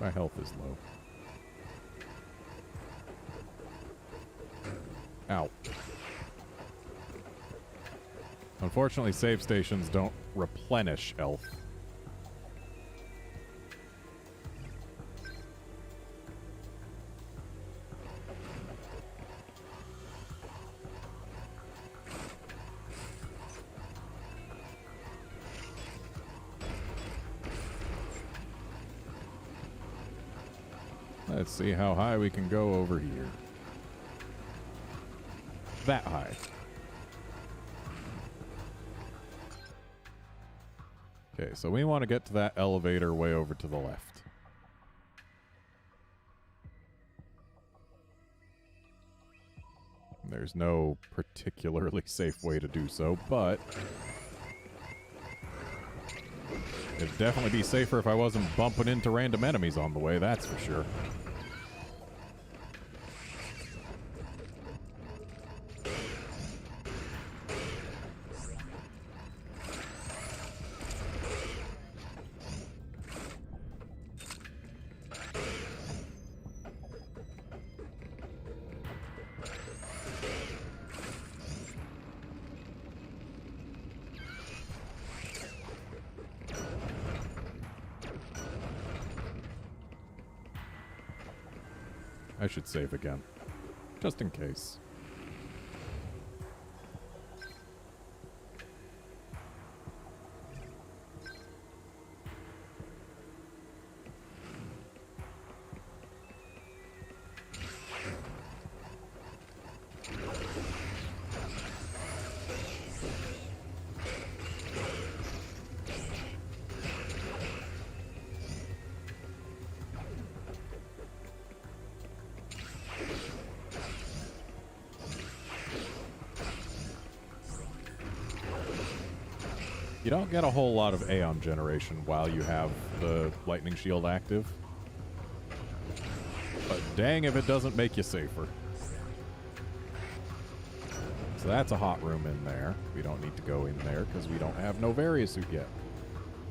My health is low. Ow. Unfortunately, save stations don't replenish health. Let's see how high we can go over here. that high. Okay, so we want to get to that elevator way over to the left. There's no particularly safe way to do so, but it'd definitely be safer if I wasn't bumping into random enemies on the way, that's for sure. I should save again, just in case. You don't get a whole lot of Aeon generation while you have the lightning shield active. But dang if it doesn't make you safer. So that's a hot room in there. We don't need to go in there because we don't have no Variasuit yet.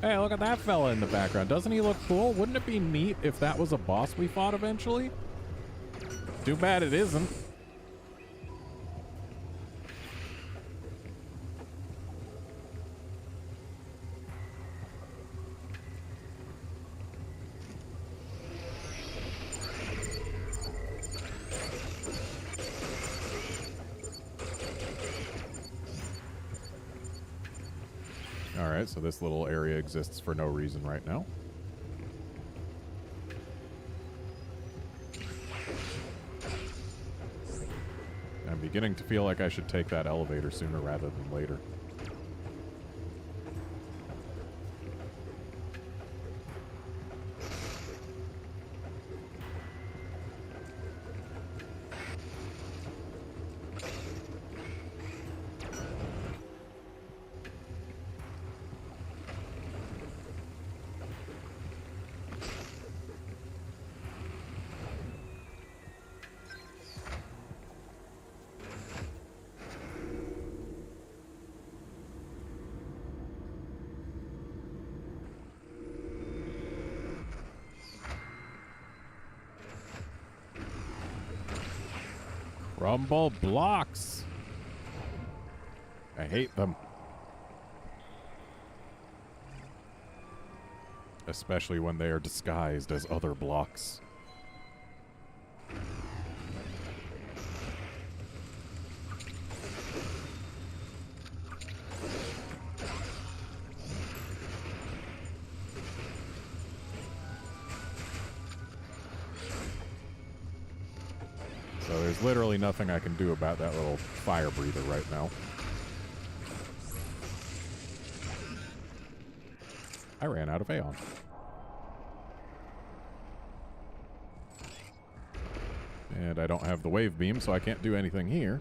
Hey, look at that fella in the background. Doesn't he look cool? Wouldn't it be neat if that was a boss we fought eventually? Too bad it isn't. Alright, so this little area exists for no reason right now. I'm beginning to feel like I should take that elevator sooner rather than later. Rumble blocks. I hate them. Especially when they are disguised as other blocks. So there's literally nothing I can do about that little fire breather right now. I ran out of Aeon. And I don't have the wave beam, so I can't do anything here.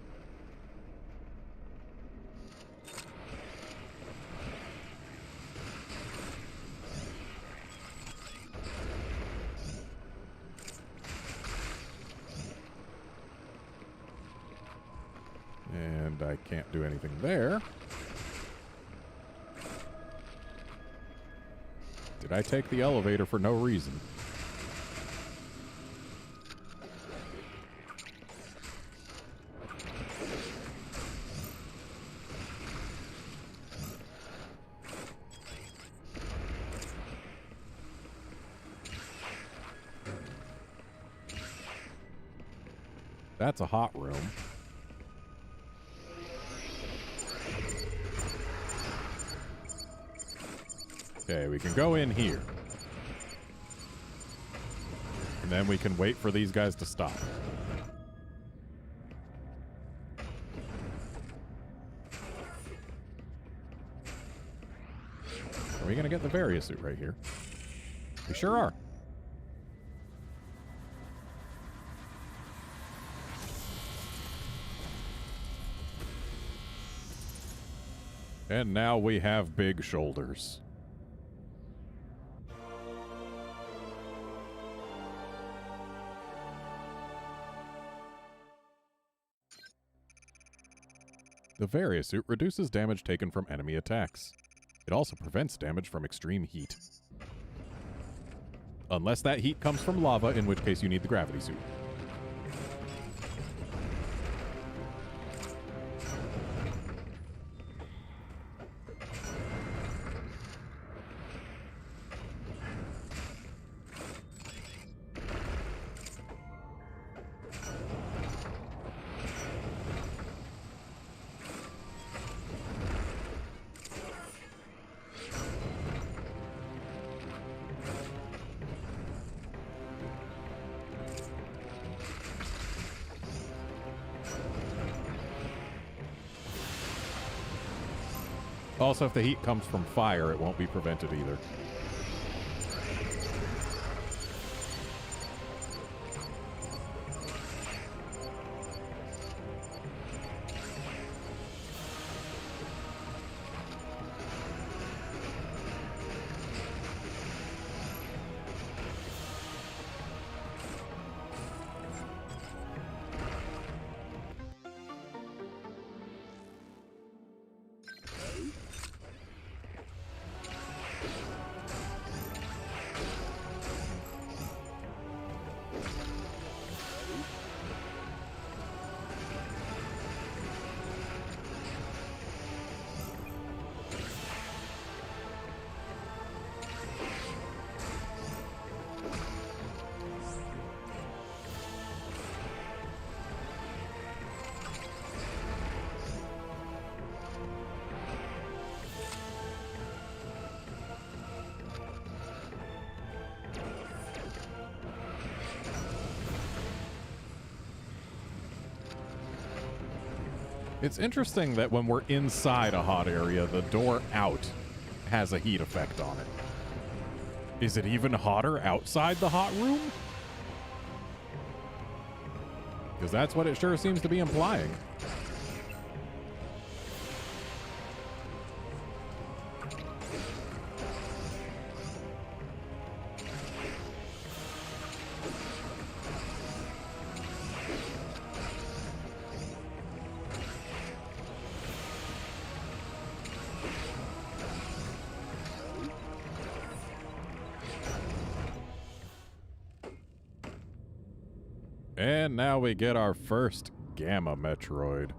And I can't do anything there. Did I take the elevator for no reason? That's a hot room. Okay, we can go in here. And then we can wait for these guys to stop. we gonna get the various suit right here? We sure are. And now we have big shoulders. The various suit reduces damage taken from enemy attacks. It also prevents damage from extreme heat. Unless that heat comes from lava, in which case you need the gravity suit. Also, if the heat comes from fire, it won't be prevented either. It's interesting that when we're inside a hot area, the door out has a heat effect on it. Is it even hotter outside the hot room? Because that's what it sure seems to be implying. And now we get our first Gamma Metroid.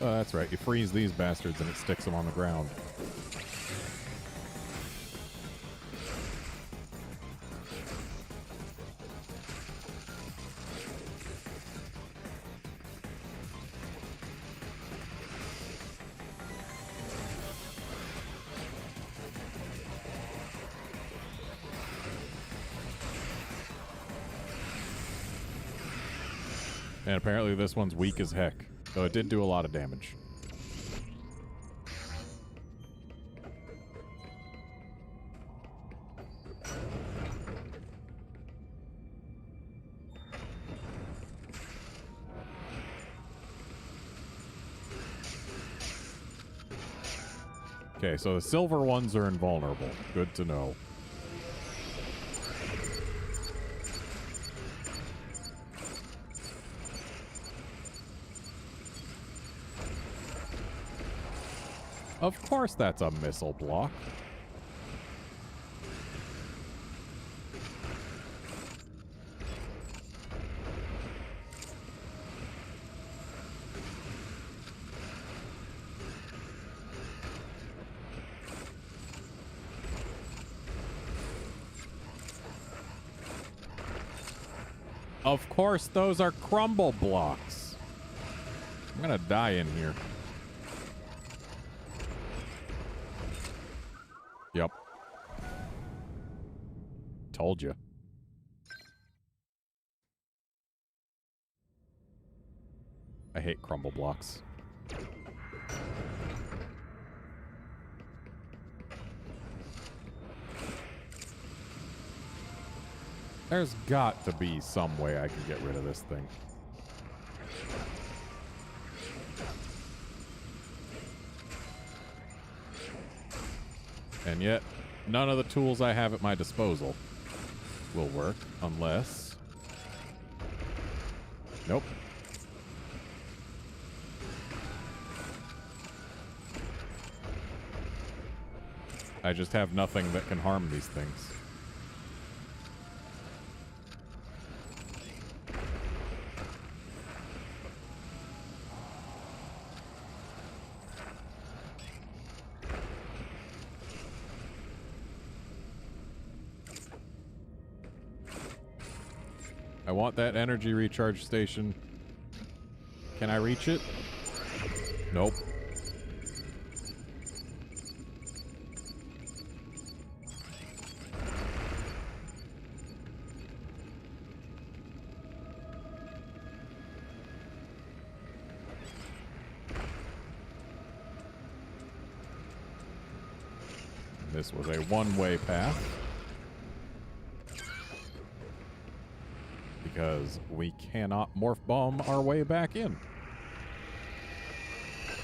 Oh, that's right. You freeze these bastards and it sticks them on the ground. And apparently this one's weak as heck. Though it did do a lot of damage. Okay, so the silver ones are invulnerable. Good to know. Of course that's a missile block. Of course, those are crumble blocks. I'm gonna die in here. Yep. Told you. I hate crumble blocks. There's got to be some way I can get rid of this thing. And yet, none of the tools I have at my disposal will work unless... Nope. I just have nothing that can harm these things. I want that energy recharge station. Can I reach it? Nope. This was a one-way path. Because we cannot morph bomb our way back in.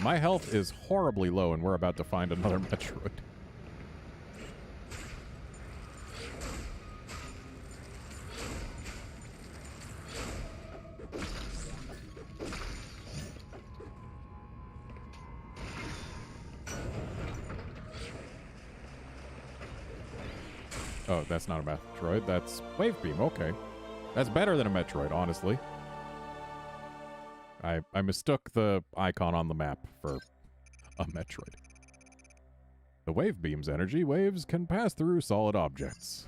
My health is horribly low, and we're about to find another Metroid. Oh, that's not a Metroid. That's Wave Beam. Okay. That's better than a Metroid, honestly. I mistook the icon on the map for a Metroid. The Wave Beam's energy waves can pass through solid objects.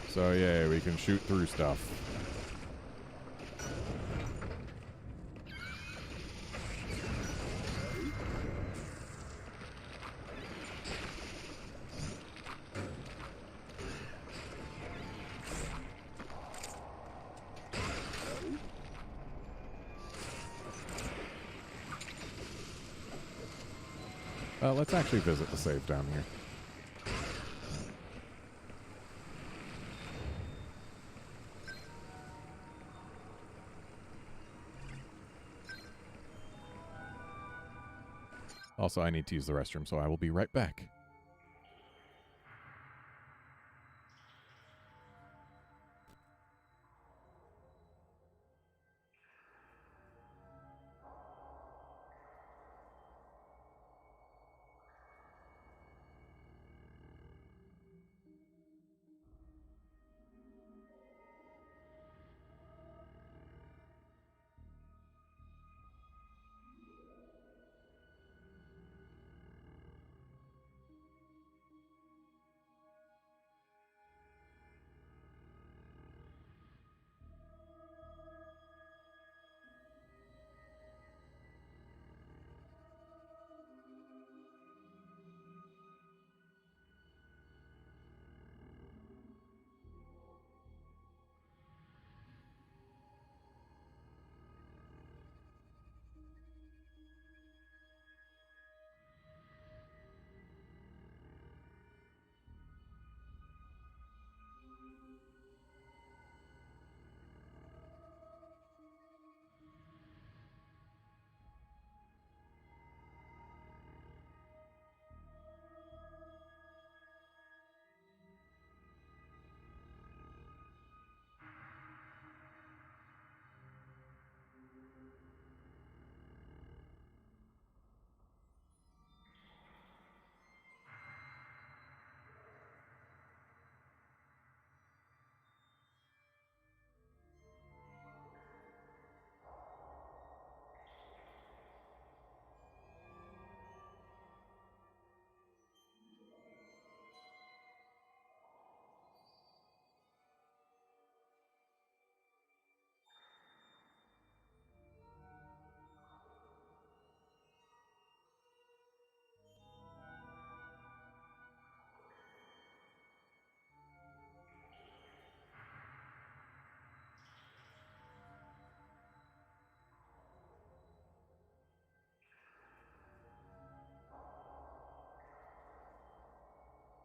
So yeah, we can shoot through stuff. Let's actually visit the save down here. Also, I need to use the restroom, so I will be right back.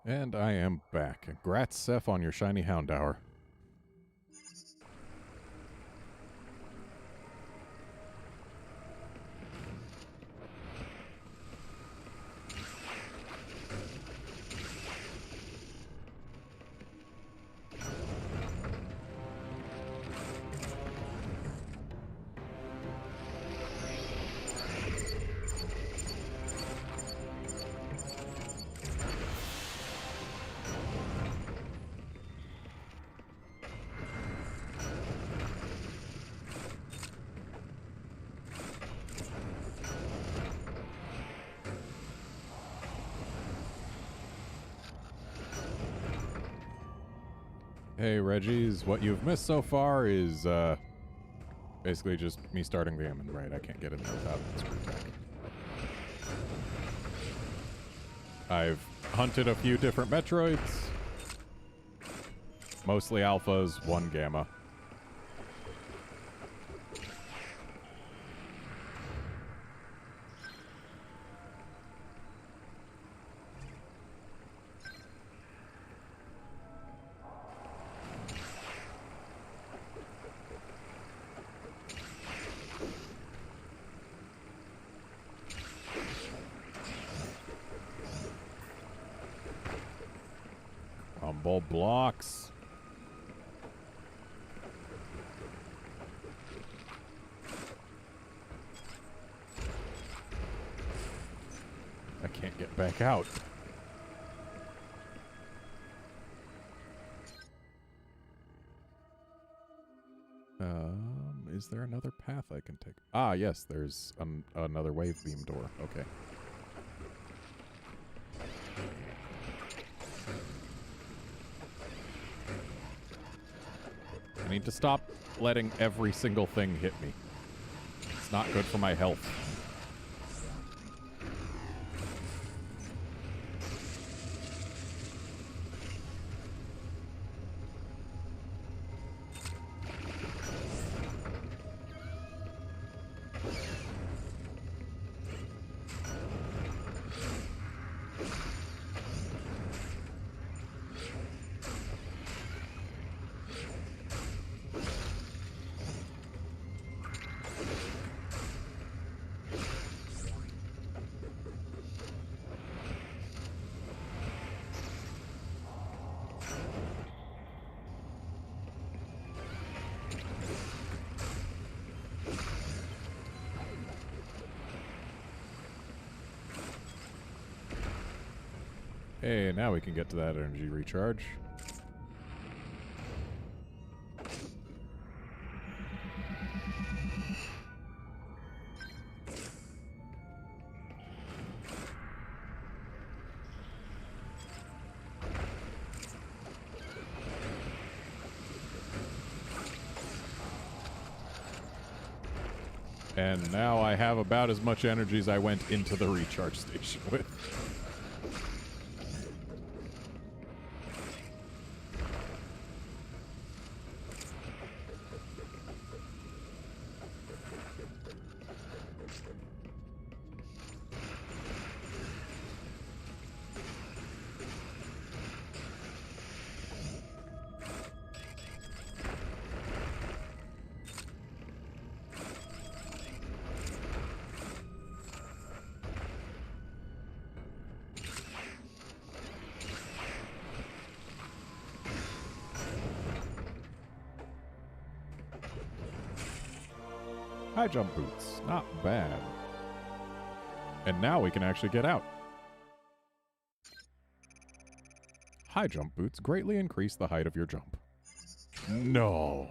And I am back. Congrats, Seth, on your shiny Houndour. Hey, Reggies, what you've missed so far is, basically just me starting the game, right? I can't get in there without screw tech. I've hunted a few different Metroids. Mostly alphas, one gamma. Combo blocks. I can't get back out. Is there another path I can take? Ah, yes, there's another wave beam door. Okay. I need to stop letting every single thing hit me. It's not good for my health. Hey, now we can get to that energy recharge. And now I have about as much energy as I went into the recharge station with. High jump boots, not bad. And now we can actually get out. High jump boots greatly increase the height of your jump. No.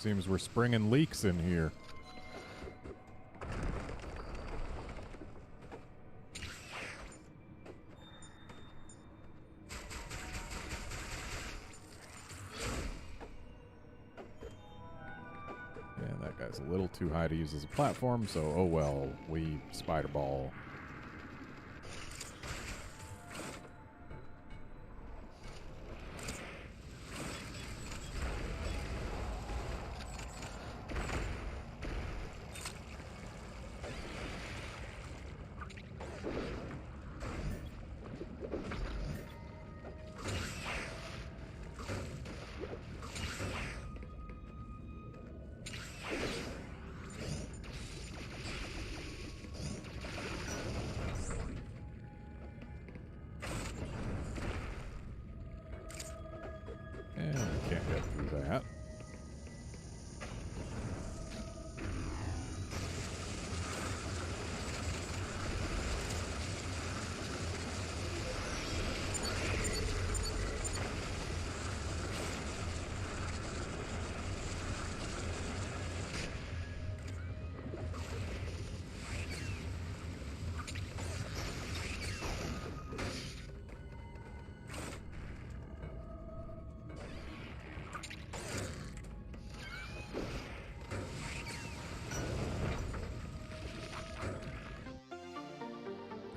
Seems we're springing leaks in here. Yeah, that guy's a little too high to use as a platform, so oh well, we spider ball.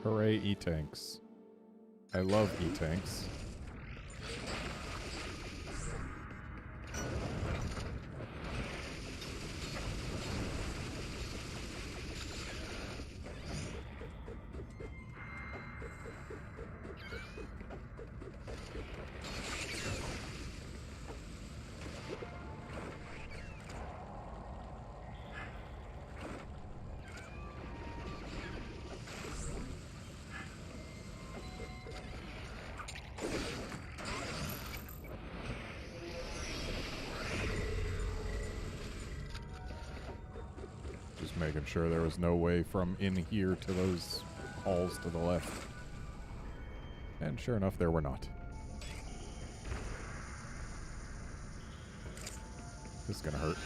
Hooray, E-Tanks. I love E-Tanks. Making sure there was no way from in here to those halls to the left. And sure enough, there were not. This is gonna hurt.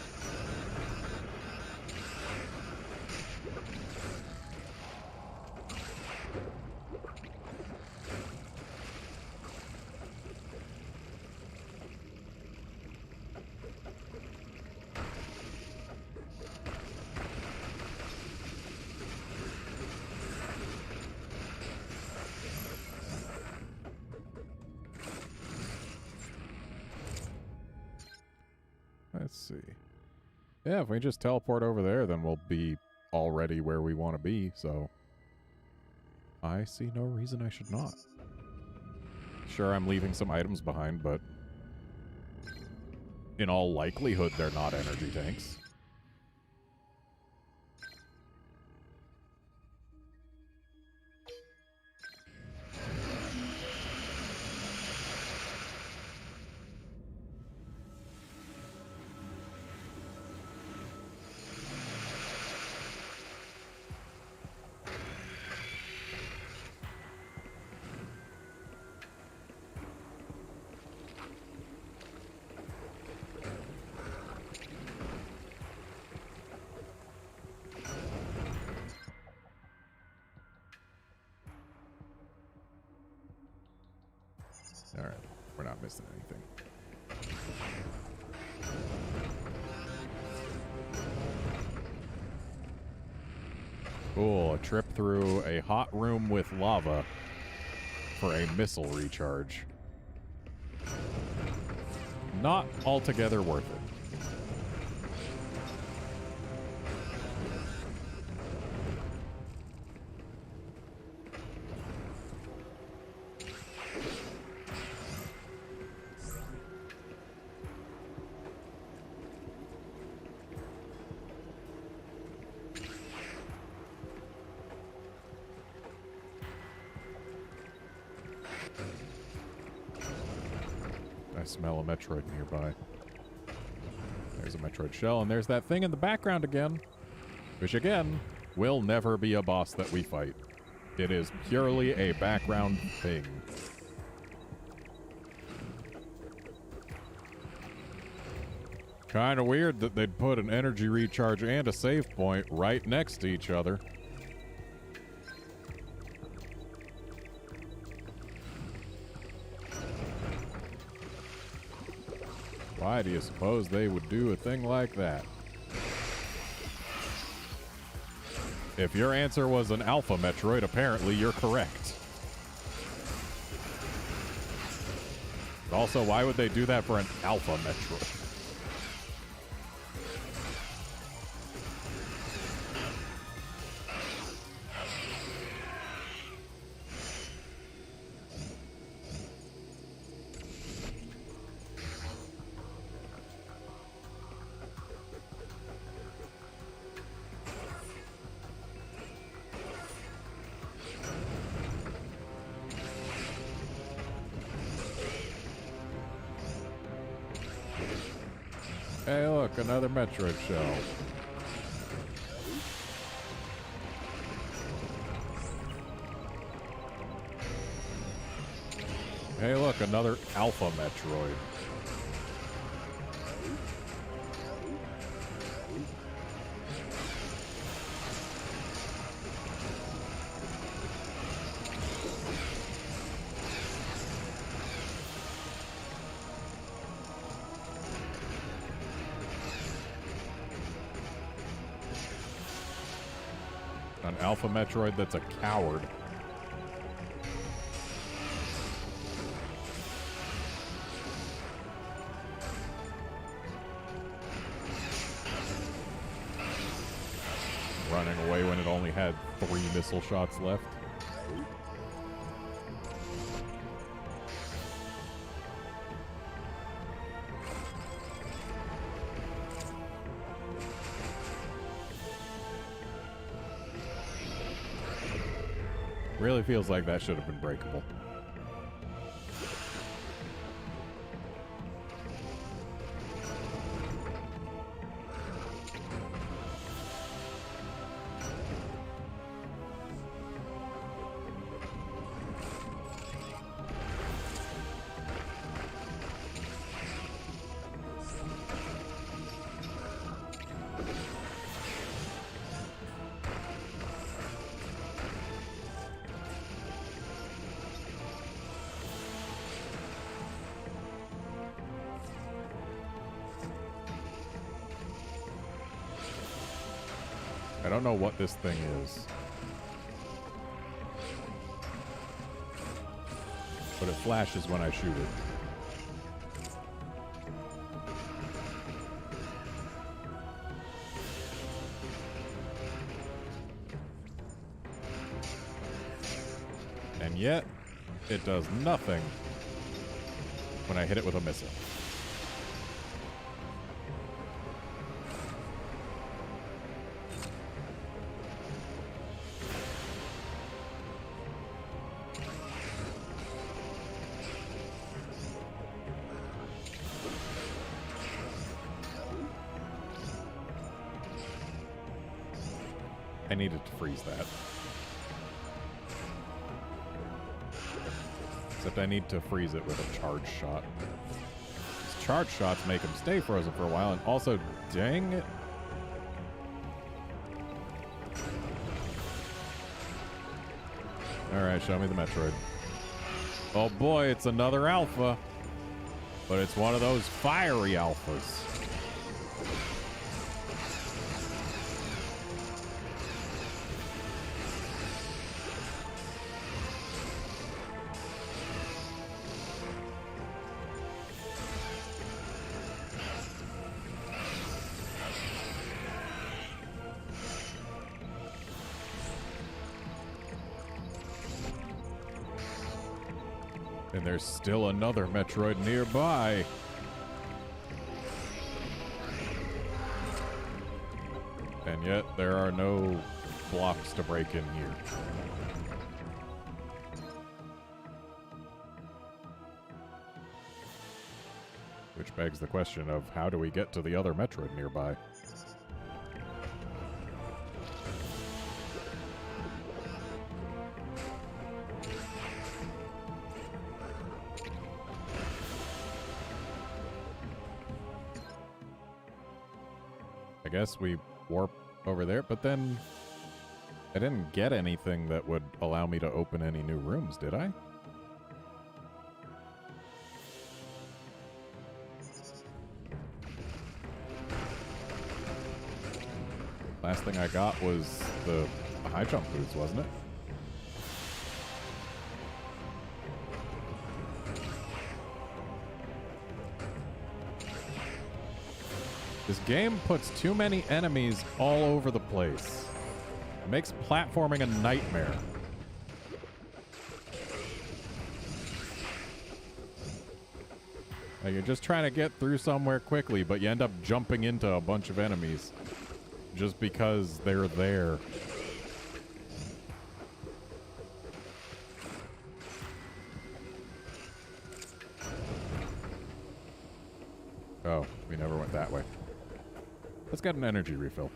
Let's see. Yeah, if we just teleport over there, then we'll be already where we want to be, so I see no reason I should not. Sure, I'm leaving some items behind, but in all likelihood, they're not energy tanks. Alright, we're not missing anything. Cool, a trip through a hot room with lava for a missile recharge. Not altogether worth it. I smell a Metroid nearby. There's a Metroid shell, and there's that thing in the background again. Which, again, will never be a boss that we fight. It is purely a background thing. Kind of weird that they'd put an energy recharge and a save point right next to each other. Why do you suppose they would do a thing like that? If your answer was an Alpha Metroid, apparently you're correct. Also, why would they do that for an Alpha Metroid? Hey, look, another Metroid shell. Hey, look, another Alpha Metroid. An Alpha Metroid that's a coward. Running away when it only had 3 missile shots left. Really feels like that should have been breakable. I don't know what this thing is. But it flashes when I shoot it. And yet, it does nothing when I hit it with a missile. I needed to freeze that. Except I need to freeze it with a charge shot. These charge shots make them stay frozen for a while, and also, dang it. Alright, show me the Metroid. Oh boy, it's another alpha. But it's one of those fiery alphas. And there's still another Metroid nearby. And yet, there are no blocks to break in here. Which begs the question of, how do we get to the other Metroid nearby? guess we warp over there, but then I didn't get anything that would allow me to open any new rooms, did I? Last thing I got was the high jump boots, wasn't it? This game puts too many enemies all over the place. It makes platforming a nightmare. Like you're just trying to get through somewhere quickly, but you end up jumping into a bunch of enemies just because they're there. Oh, we never went that way. Let's get an energy refill.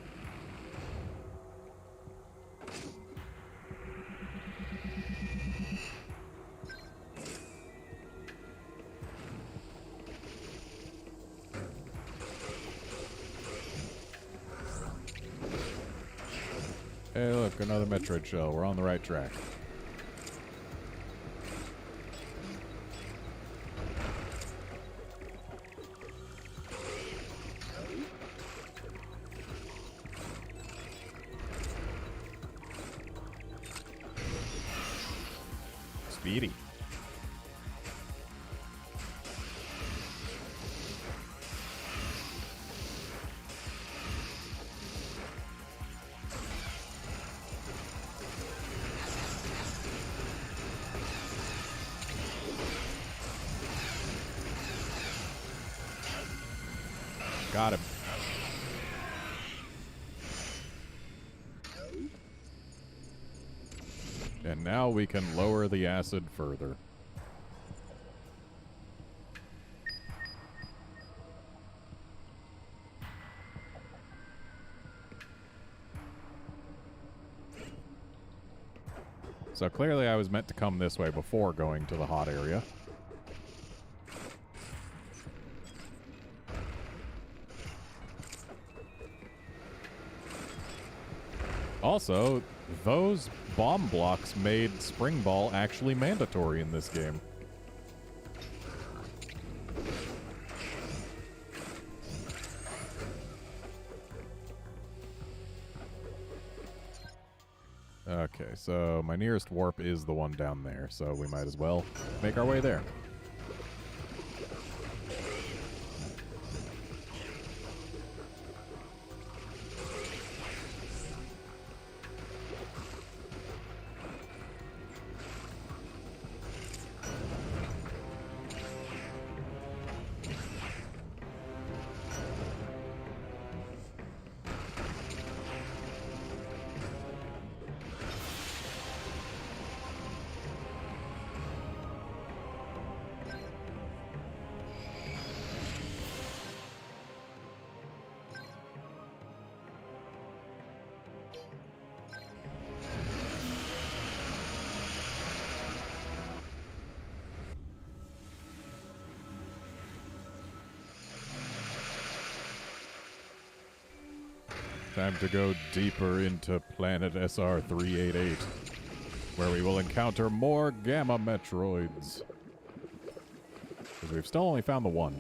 Hey, look, another Metroid shell. We're on the right track. Speedy. Got him. And now we can lower the acid further. So clearly I was meant to come this way before going to the hot area. Also, those bomb blocks made Spring Ball actually mandatory in this game. Okay, so my nearest warp is the one down there, so we might as well make our way there. Time to go deeper into Planet SR-388, where we will encounter more Gamma Metroids. Because we've still only found the one.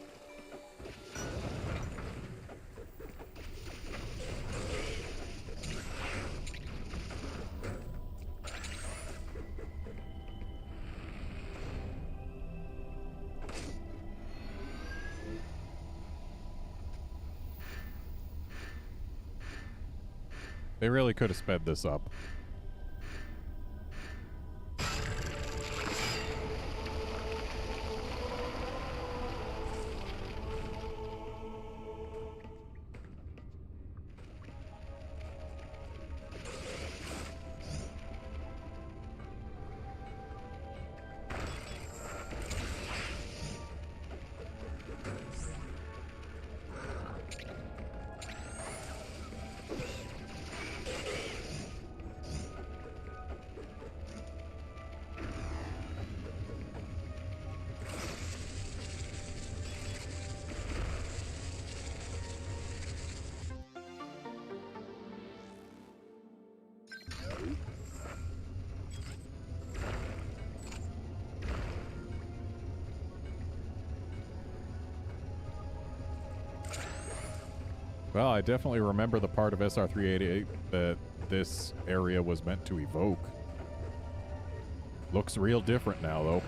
They really could have sped this up. Well, I definitely remember the part of SR388 that this area was meant to evoke. Looks real different now, though.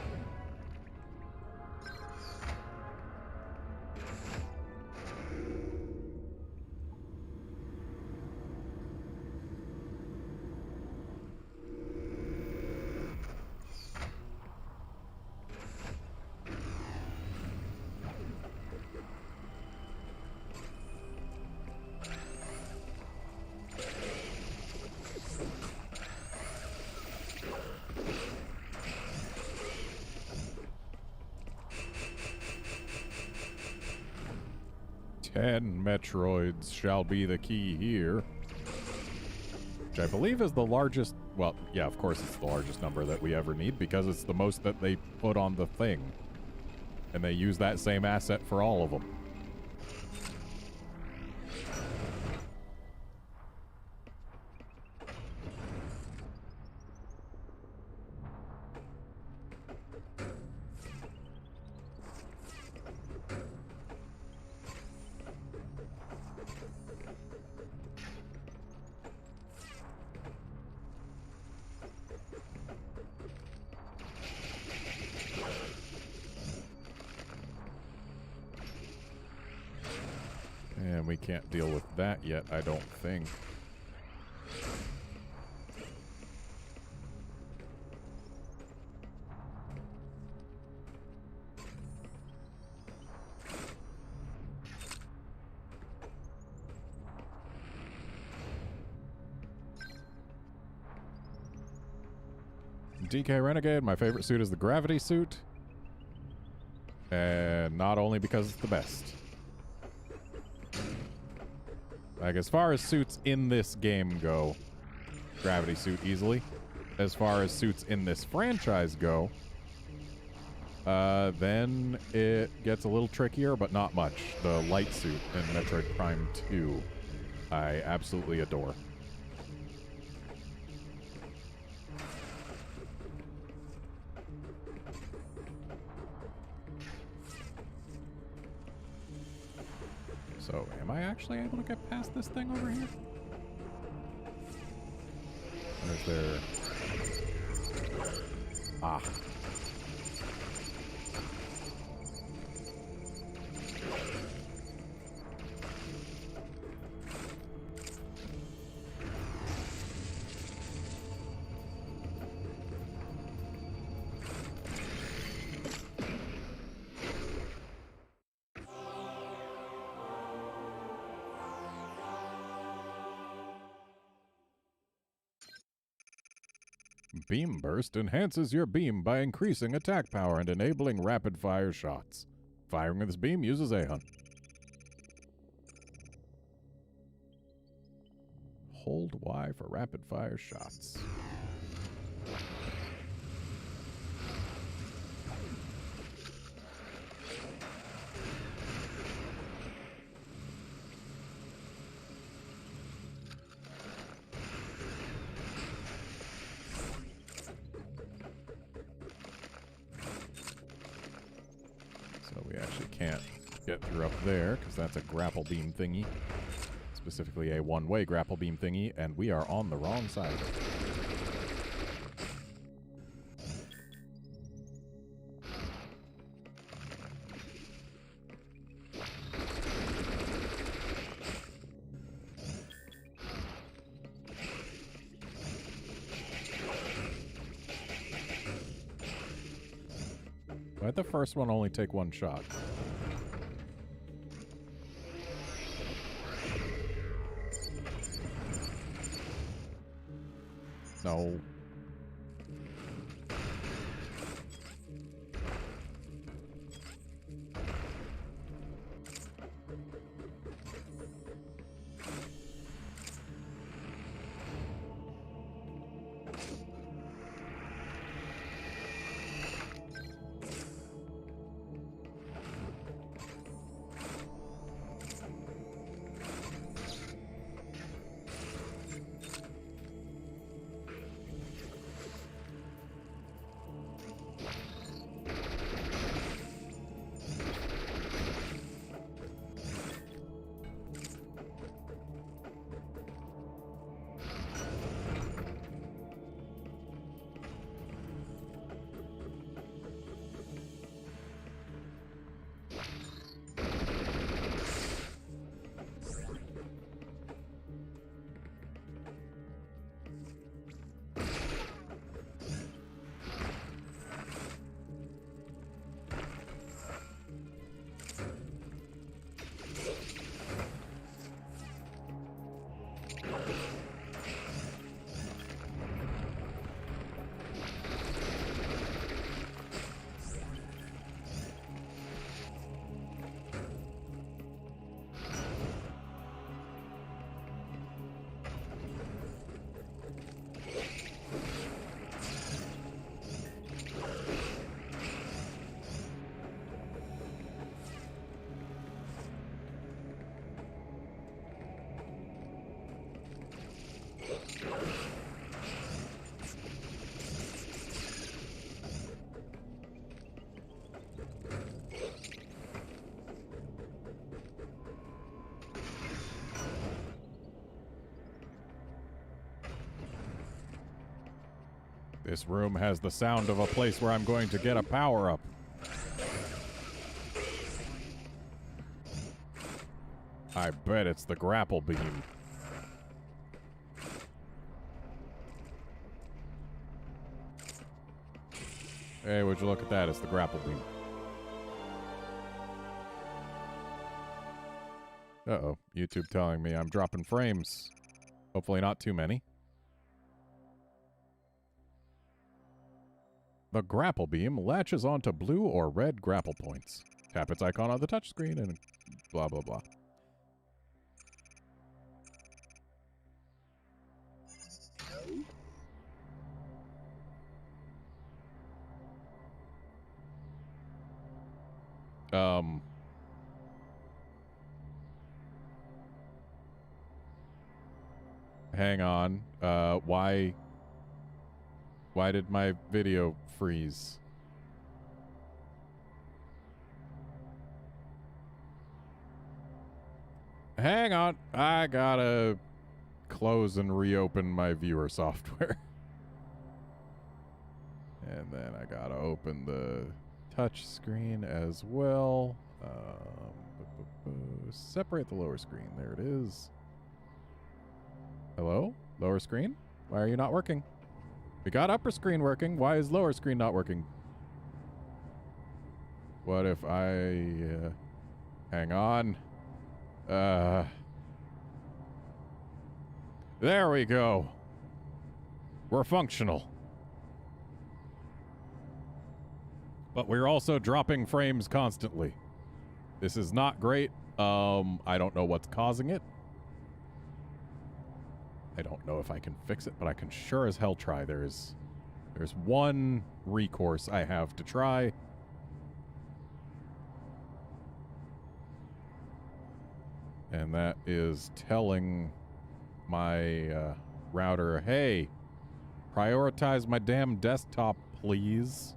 And Metroids shall be the key here. Which I believe is the largest... Well, yeah, of course it's the largest number that we ever need because it's the most that they put on the thing. And they use that same asset for all of them. And we can't deal with that yet, I don't think. DK Renegade, my favorite suit is the gravity suit. And not only because it's the best. Like, as far as suits in this game go, gravity suit easily. As far as suits in this franchise go, then it gets a little trickier, but not much. The light suit in Metroid Prime 2, I absolutely adore. So, am I actually able to get past this thing over here? Or is there... Ah. Beam Burst enhances your beam by increasing attack power and enabling rapid-fire shots. Firing this beam uses A-Hunt. Hold Y for rapid-fire shots. Can't get through up there because that's a grapple beam thingy, specifically a one-way grapple beam thingy, and we are on the wrong side of it. Why'd the first one only take one shot? No. This room has the sound of a place where I'm going to get a power-up. I bet it's the grapple beam. Hey, would you look at that? It's the grapple beam. Uh-oh. YouTube telling me I'm dropping frames. Hopefully not too many. The grapple beam latches onto blue or red grapple points. Tap its icon on the touchscreen and blah, blah, blah. Hang on. Why did my video freeze? Hang on. I gotta close and reopen my viewer software. And then I gotta open the touch screen as well. Separate the lower screen. There it is. Hello? Lower screen? Why are you not working? We got upper screen working. Why is lower screen not working? What if I... hang on. There we go. We're functional. But we're also dropping frames constantly. This is not great. I don't know what's causing it. I don't know if I can fix it, but I can sure as hell try. There's one recourse I have to try. And that is telling my router, hey, prioritize my damn desktop, please.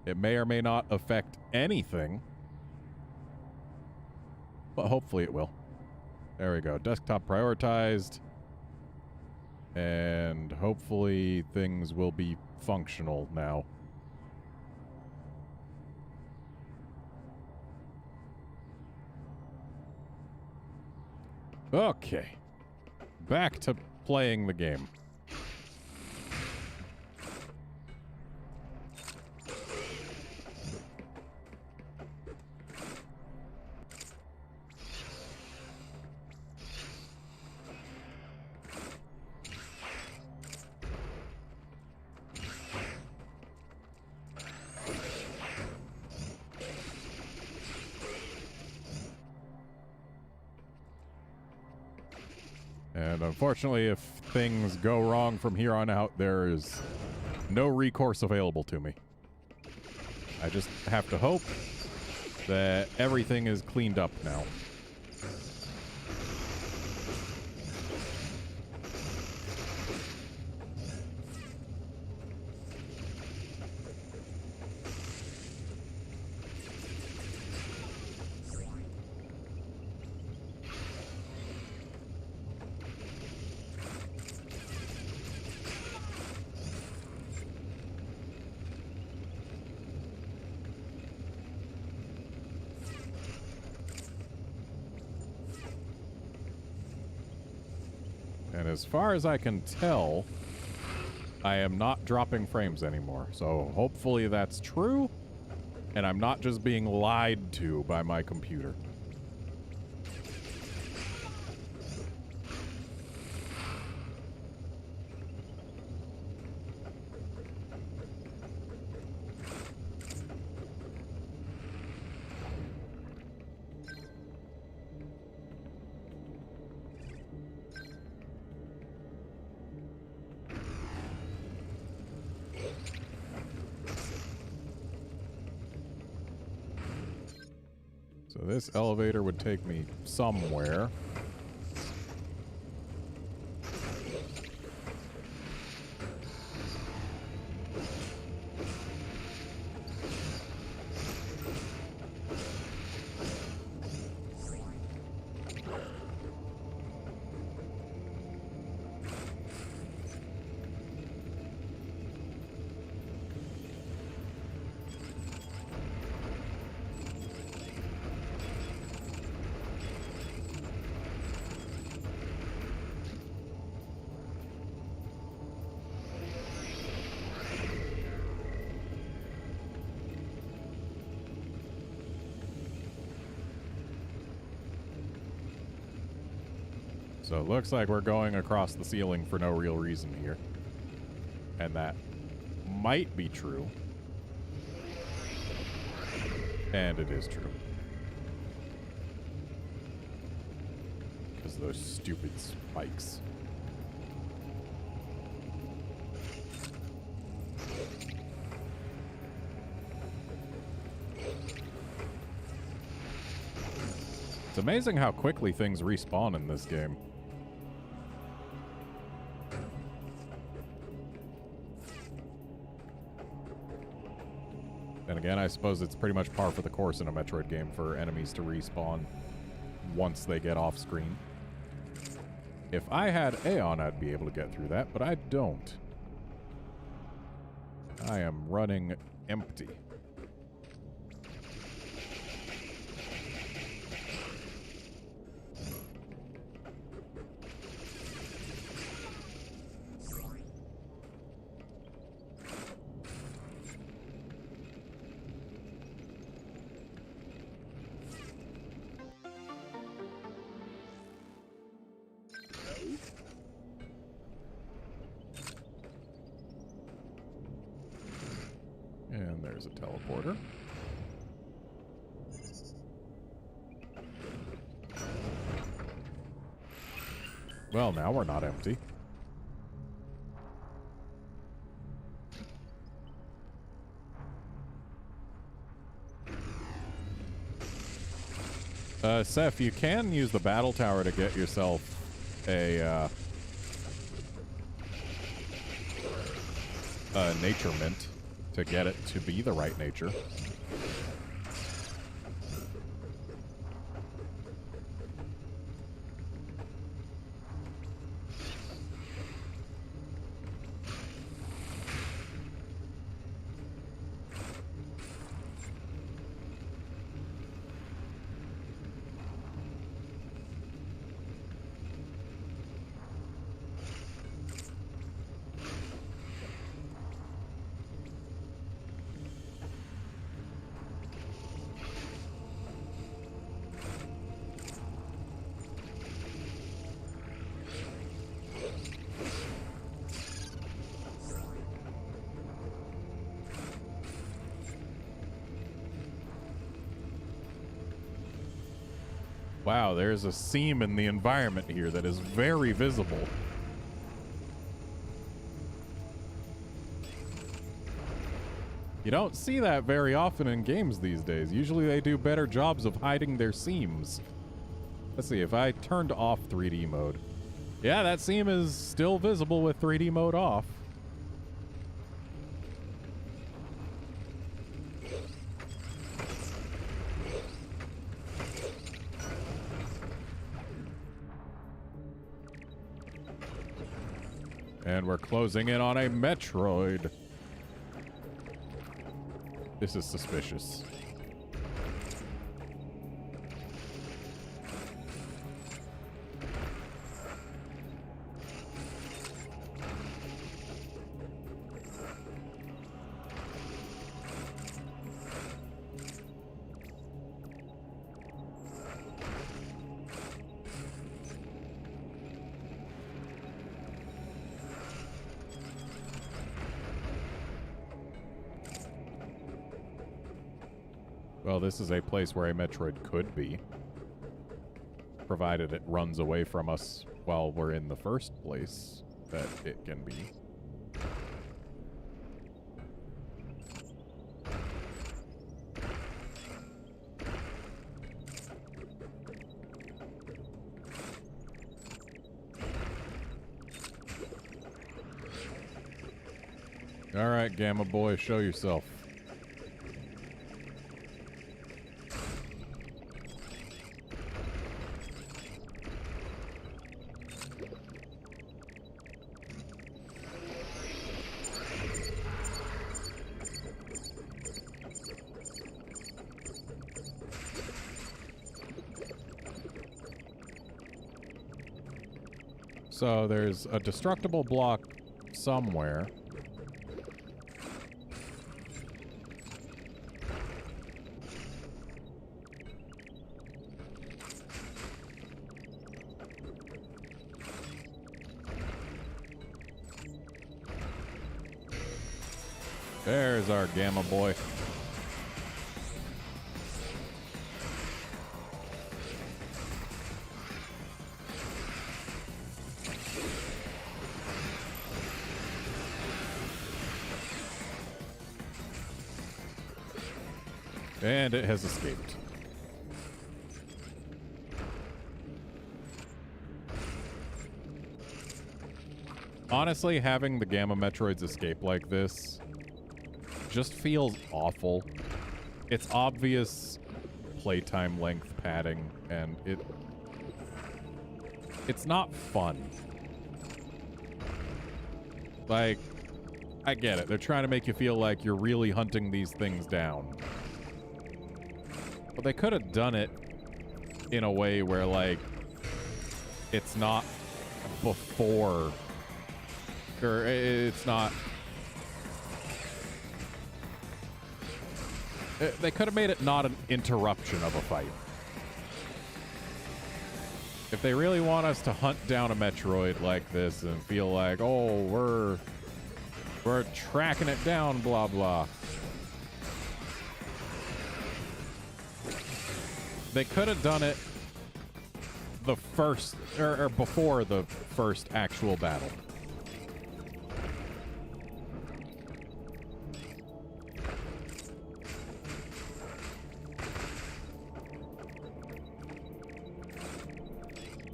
It may or may not affect anything, but hopefully it will. There we go. Desktop prioritized. And hopefully things will be functional now. Okay. Back to playing the game. And unfortunately, if things go wrong from here on out, there is no recourse available to me. I just have to hope that everything is cleaned up now. And as far as I can tell, I am not dropping frames anymore. So hopefully that's true, and I'm not just being lied to by my computer. So this elevator would take me somewhere. So it looks like we're going across the ceiling for no real reason here. And that might be true. And it is true. Because of those stupid spikes. It's amazing how quickly things respawn in this game. And again, I suppose it's pretty much par for the course in a Metroid game for enemies to respawn once they get off screen. If I had Aeon, I'd be able to get through that, but I don't. I am running empty. And there's a teleporter. Well, now we're not empty. Seth, you can use the battle tower to get yourself a nature mint to get it to be the right nature. Wow, there's a seam in the environment here that is very visible. You don't see that very often in games these days. Usually they do better jobs of hiding their seams. Let's see, if I turned off 3D mode. Yeah, that seam is still visible with 3D mode off. And we're closing in on a Metroid. This is suspicious. Well, this is a place where a Metroid could be, provided it runs away from us while we're in the first place that it can be. All right, Gamma Boy, show yourself. So there's a destructible block somewhere. There's our Gamma boy. And it has escaped. Honestly, having the Gamma Metroids escape like this just feels awful. It's obvious playtime length padding, and it's not fun. Like, I get it. They're trying to make you feel like you're really hunting these things down. But they could have done it in a way where, like, it's not before, or it's not. They could have made it not an interruption of a fight. If they really want us to hunt down a Metroid like this and feel like, oh, we're tracking it down, blah, blah. They could have done it the first, or before the first actual battle.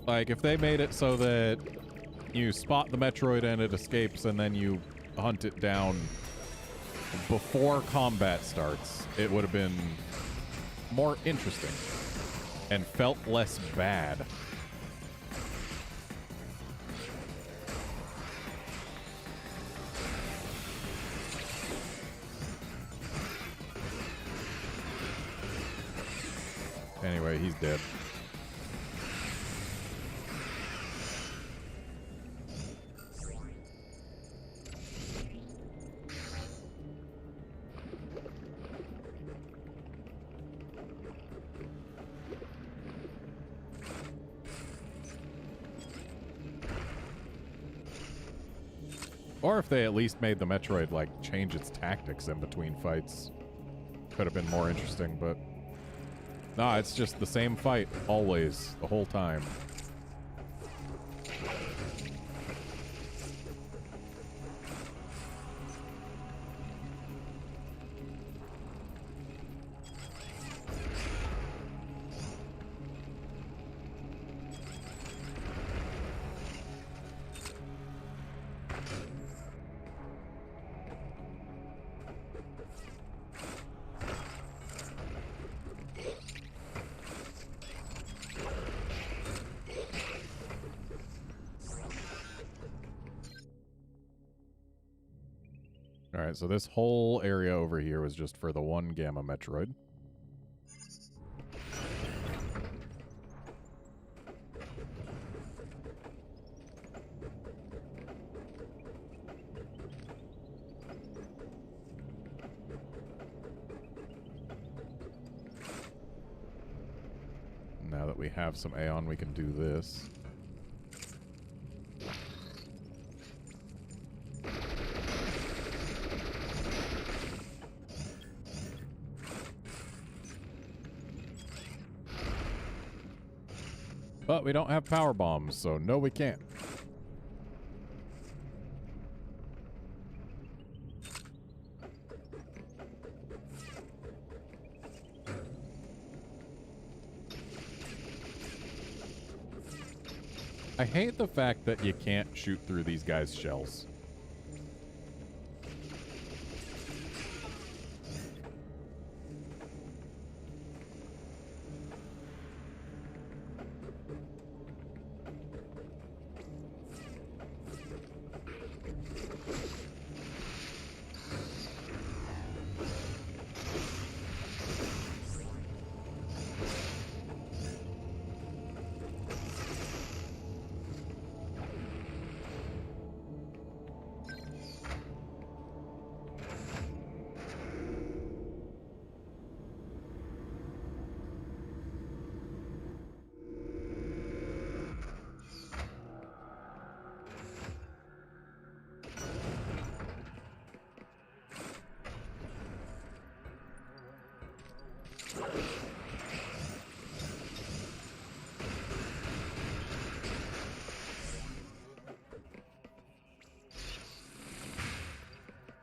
Like, if they made it so that you spot the Metroid and it escapes and then you hunt it down before combat starts, it would have been more interesting and felt less bad. Anyway, he's dead. Or if they at least made the Metroid, like, change its tactics in between fights. Could have been more interesting, but... Nah, it's just the same fight, always, the whole time. Alright, so this whole area over here was just for the one Gamma Metroid. Now that we have some Aeon, we can do this. But we don't have power bombs, so no, we can't. I hate the fact that you can't shoot through these guys' shells.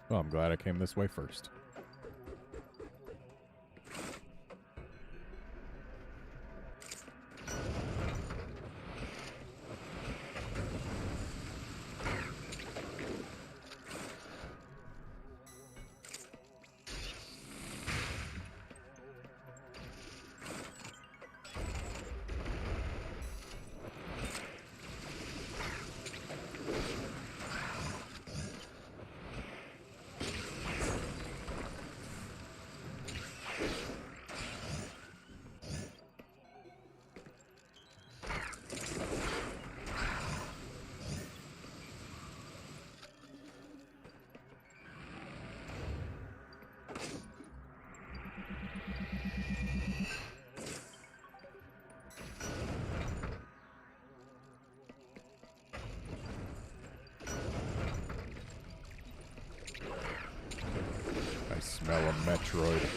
Well, I'm glad I came this way first. I smell a Metroid.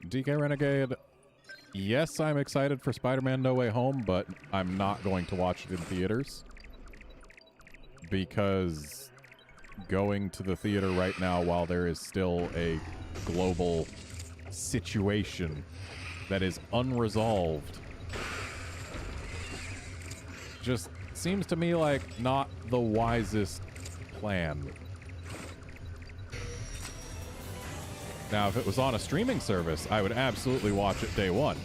DK Renegade, yes, I'm excited for Spider-Man No Way Home, but I'm not going to watch it in theaters. Because going to the theater right now while there is still a global situation that is unresolved just seems to me like not the wisest plan. Now, if it was on a streaming service, I would absolutely watch it day one.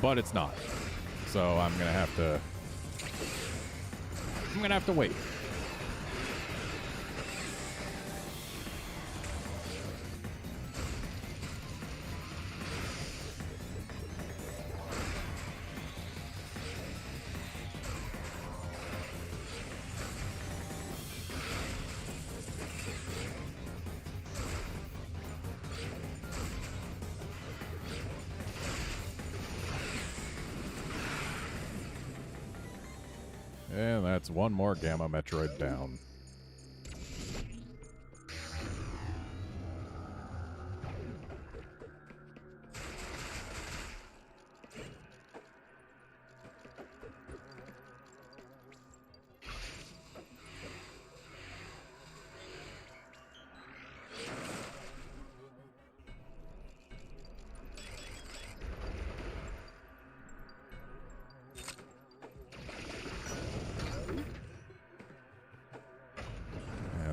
But it's not. So I'm gonna have to wait. And that's one more Gamma Metroid down.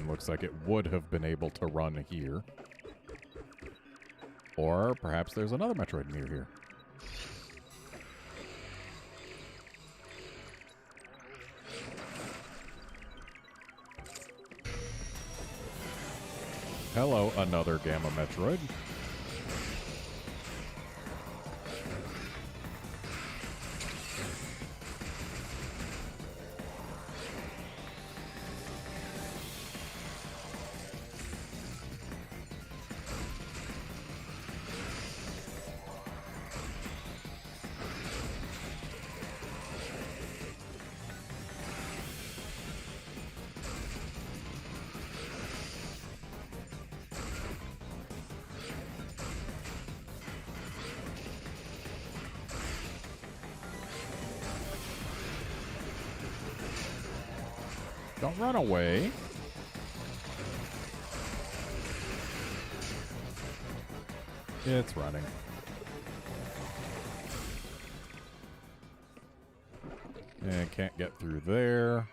Looks like it would have been able to run here. Or perhaps there's another Metroid near here. Hello, another Gamma Metroid. Don't run away. It's running. And can't get through there.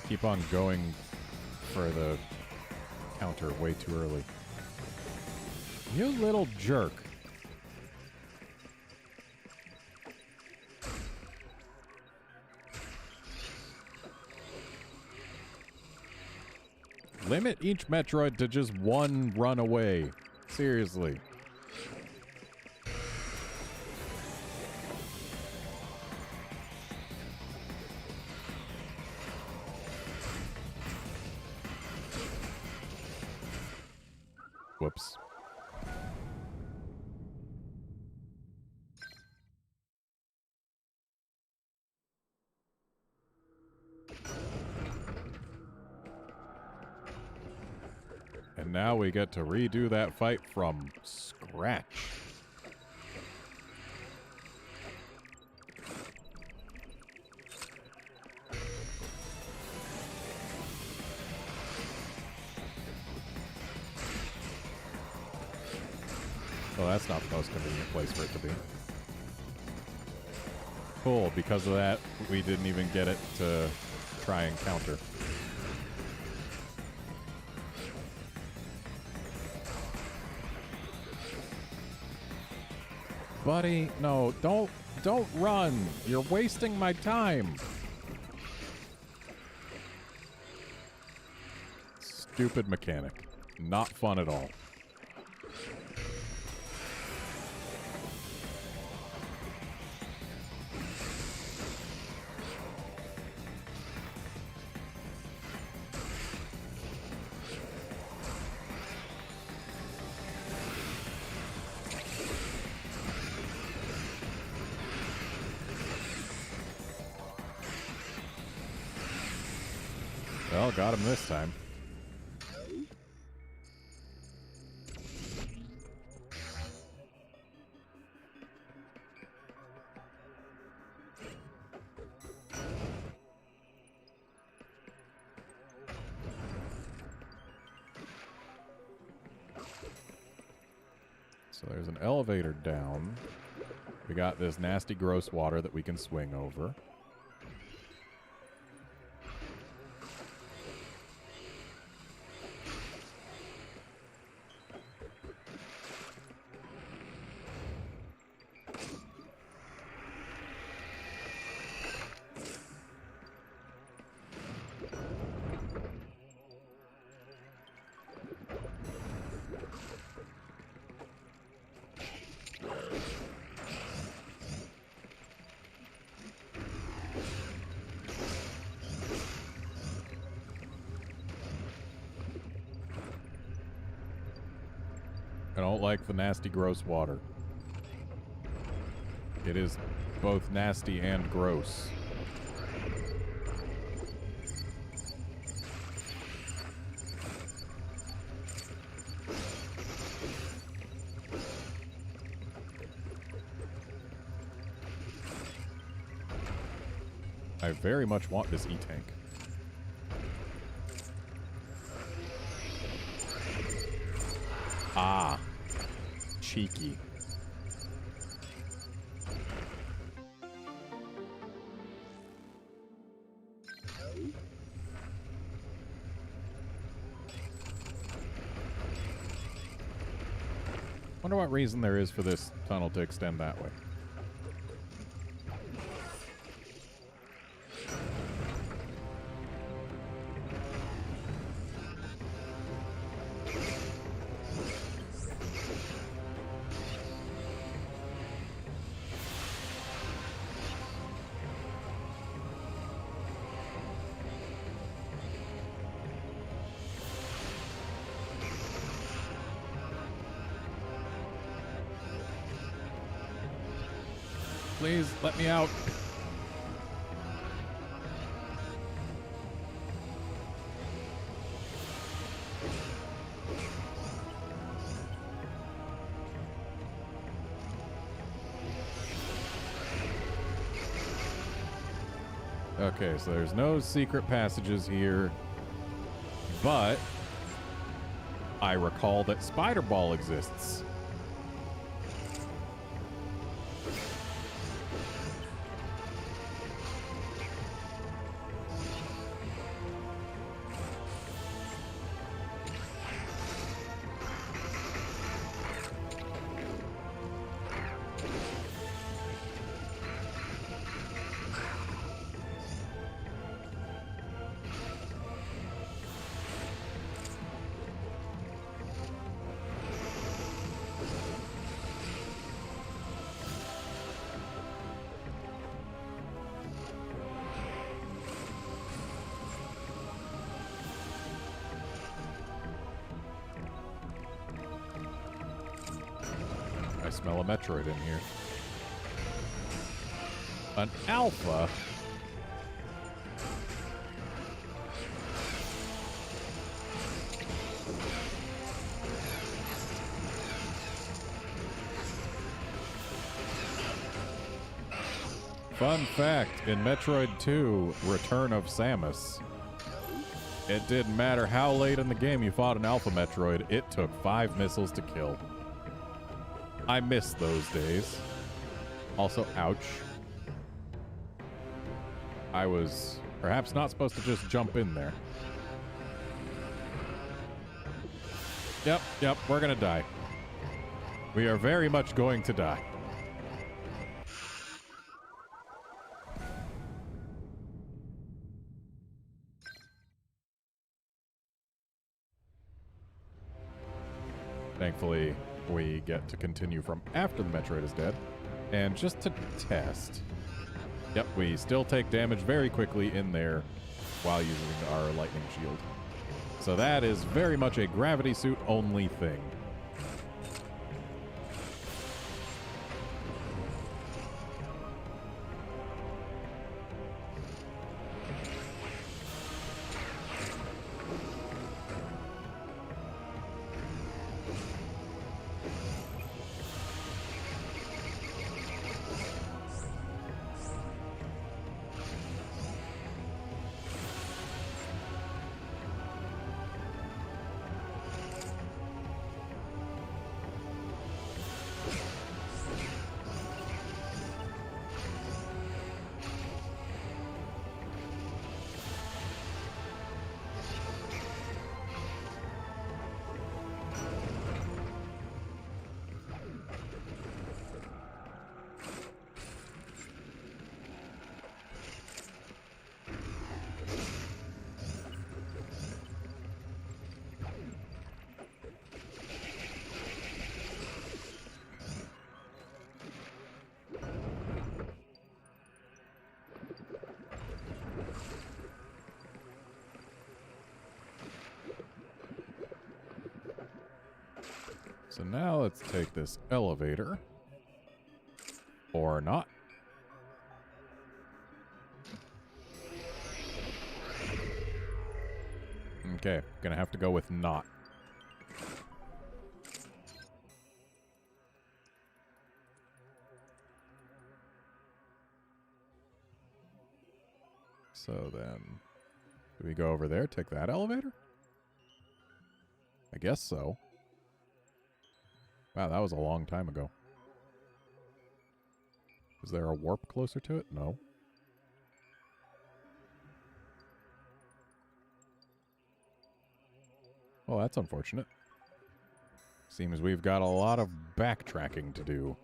keep on going for the counter way too early. You little jerk. Limit each Metroid to just one run away. Seriously. Whoops. And now we get to redo that fight from scratch. Well, that's not the most convenient place for it to be. Cool, because of that, we didn't even get it to try and counter. Buddy, no, don't run. You're wasting my time. Stupid mechanic. Not fun at all. Well, got him this time. So there's an elevator down. We got this nasty, gross water that we can swing over. I don't like the nasty, gross water. It is both nasty and gross. I very much want this E-tank. Ah. Cheeky. Wonder what reason there is for this tunnel to extend that way. Please, let me out. Okay, so there's no secret passages here, but I recall that Spider Ball exists. smell a Metroid in here. An alpha? Fun fact, in Metroid 2, Return of Samus, it didn't matter how late in the game you fought an Alpha Metroid, it took 5 missiles to kill. I miss those days. Also, ouch. I was perhaps not supposed to just jump in there. Yep, we're gonna die. We are very much going to die. Thankfully, we get to continue from after the Metroid is dead. And just to test... Yep, we still take damage very quickly in there while using our lightning shield. So that is very much a gravity suit only thing. So now let's take this elevator. Or not. Okay, gonna have to go with not. So then, do we go over there, take that elevator? I guess so. Wow, that was a long time ago. Is there a warp closer to it? No. Well, that's unfortunate. Seems we've got a lot of backtracking to do.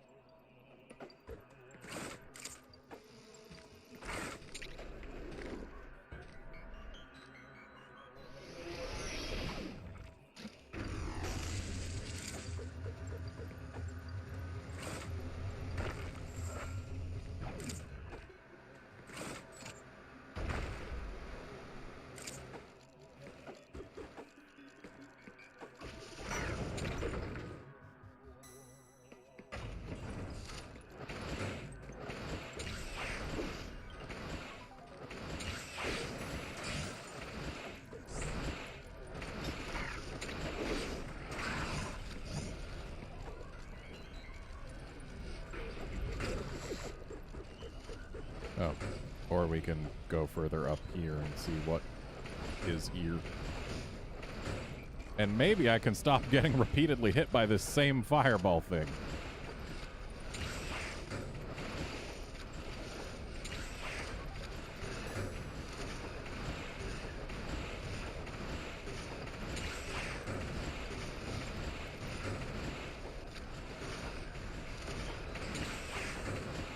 Oh, or we can go further up here and see what is here. And maybe I can stop getting repeatedly hit by this same fireball thing.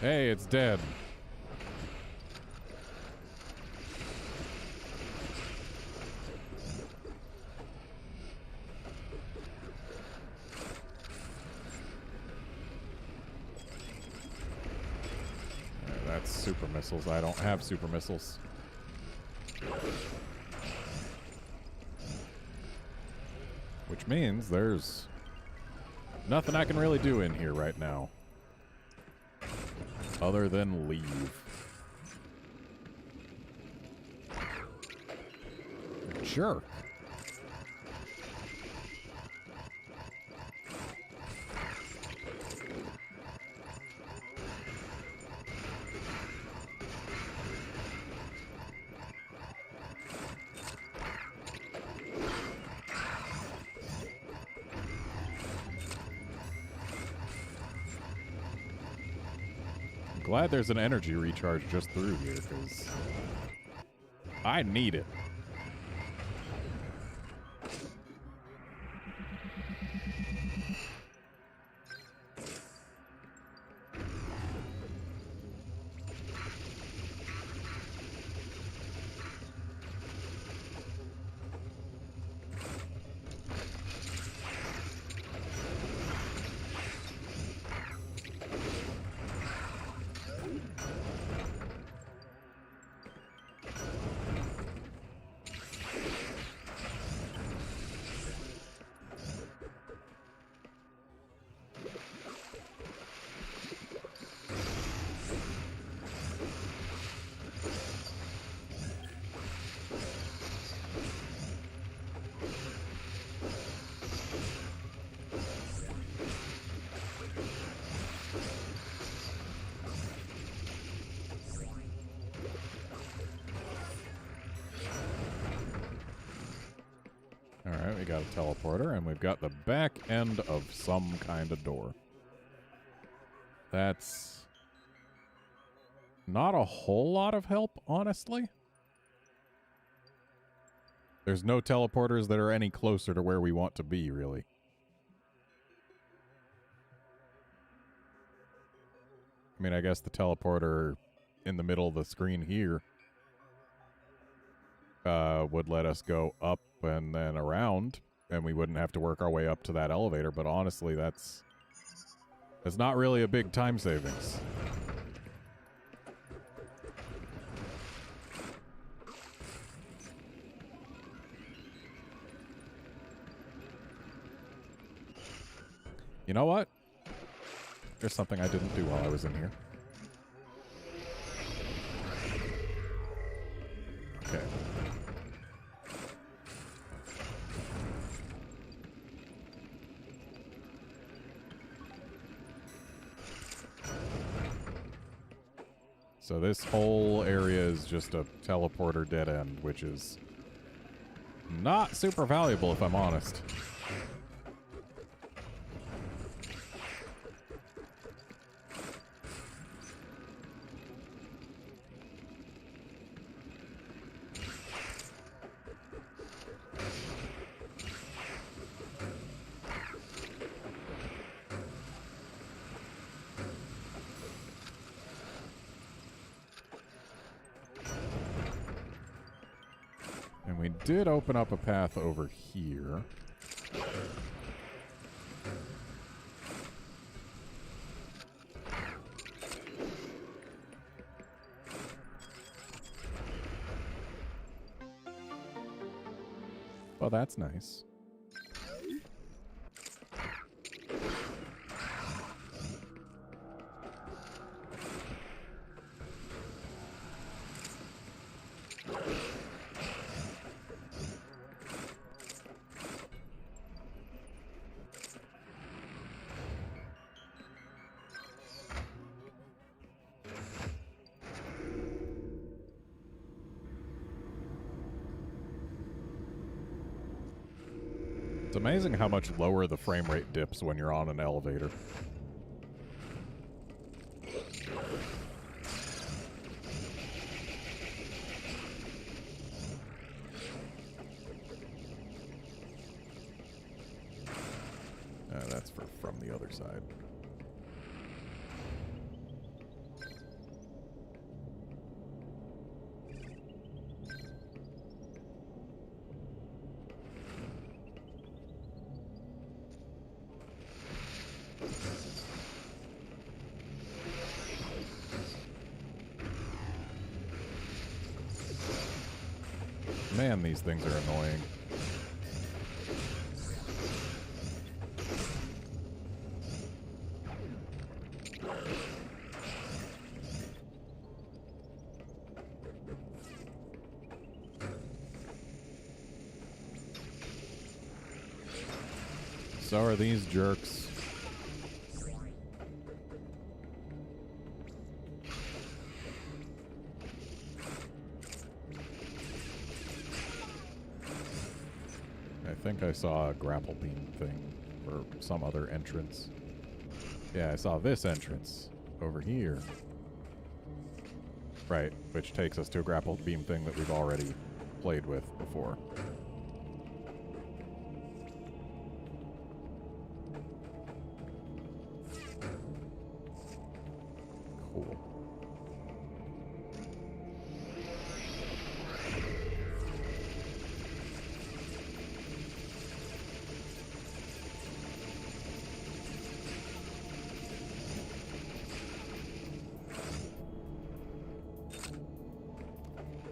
Hey, it's dead. That's super missiles. I don't have super missiles. Which means there's Nothing I can really do in here right now. Other than leave. Sure. Glad there's an energy recharge just through here, because I need it. Alright, we got a teleporter, and we've got the back end of some kind of door. That's not a whole lot of help, honestly. There's no teleporters that are any closer to where we want to be, really. I mean, I guess the teleporter in the middle of the screen here would let us go up and then around, and we wouldn't have to work our way up to that elevator, but honestly, that's not really a big time savings. You know what? There's something I didn't do while I was in here. Okay. So this whole area is just a teleporter dead end, which is not super valuable if I'm honest. We did open up a path over here. Well, that's nice. It's amazing how much lower the frame rate dips when you're on an elevator. That's from the other side. Man, these things are annoying. so are these jerks. I think I saw a grapple beam thing or some other entrance. Yeah, I saw this entrance over here. Right, which takes us to a grapple beam thing that we've already played with before. Cool.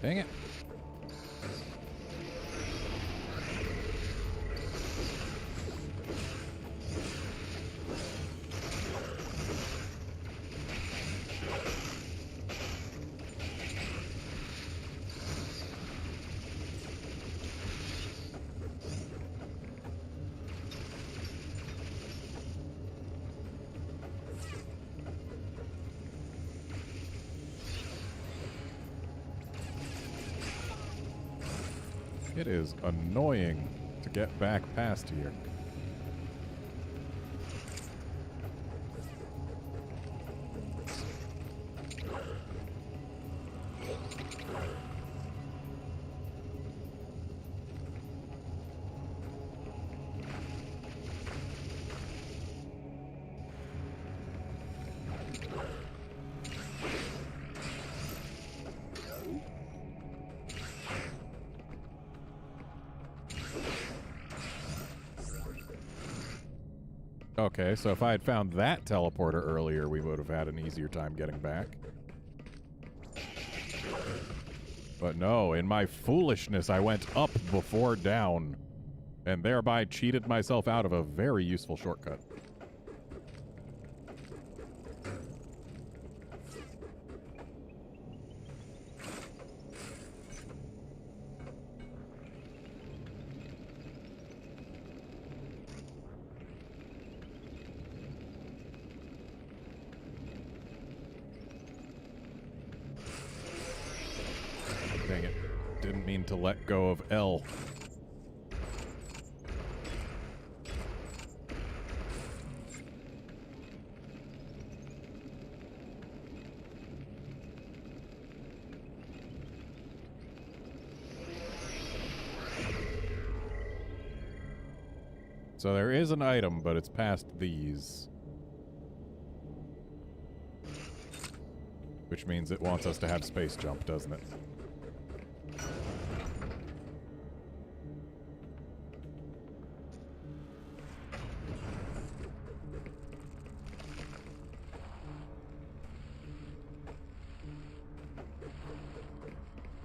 Dang it. It is annoying to get back past here. Okay, so if I had found that teleporter earlier, we would have had an easier time getting back. But no, in my foolishness, I went up before down, and thereby cheated myself out of a very useful shortcut. Dang it. Didn't mean to let go of L. So there is an item, but it's past these. Which means it wants us to have space jump, doesn't it?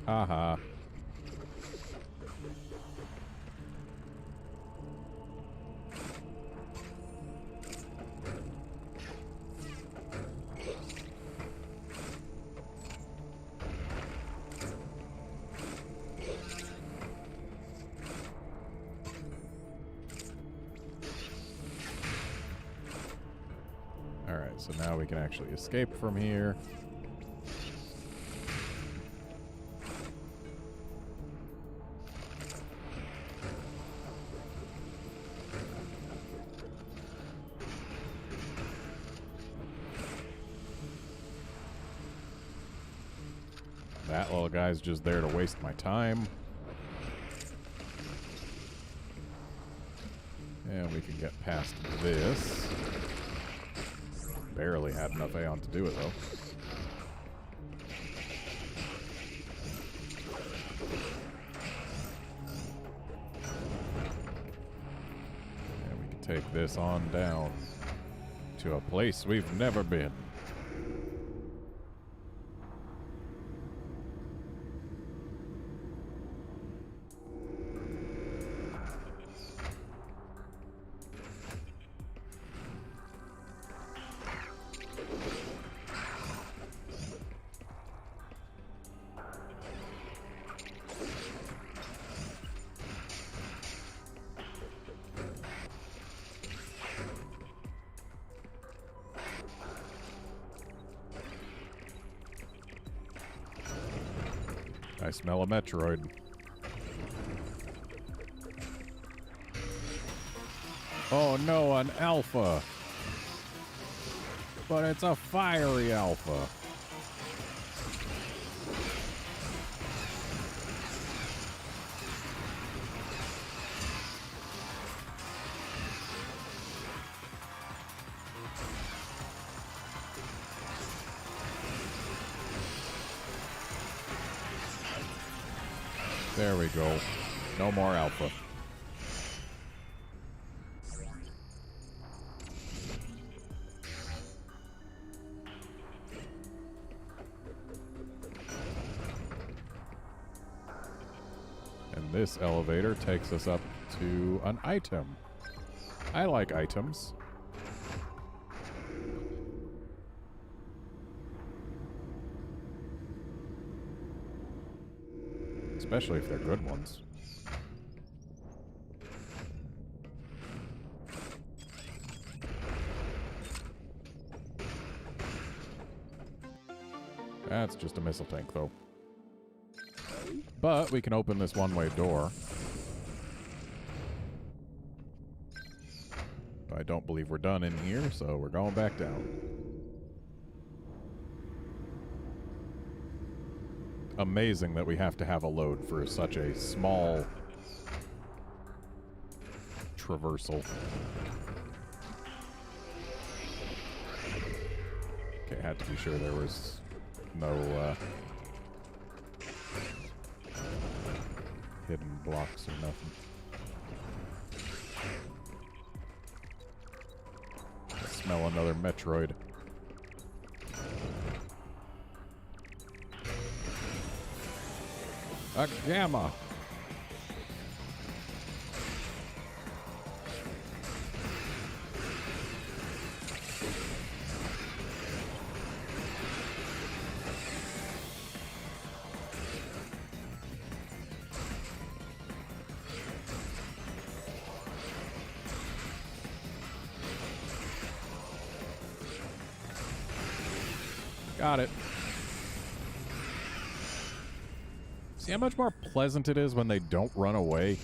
Haha. Alright, so now we can actually escape from here. That little guy's just there to waste my time. And we can get past this. Barely had enough Aeon to do it, though. And we can take this on down to a place we've never been. I smell a Metroid. Oh no, an alpha. But it's a fiery alpha. There we go. No more alpha. And this elevator takes us up to an item. I like items. Especially if they're good ones. That's just a missile tank, though. But we can open this one-way door. I don't believe we're done in here, so we're going back down. Amazing that we have to have a load for such a small traversal. Okay, had to be sure there was no hidden blocks or nothing. I smell another Metroid. A gamma! Got it. See how much more pleasant it is when they don't run away?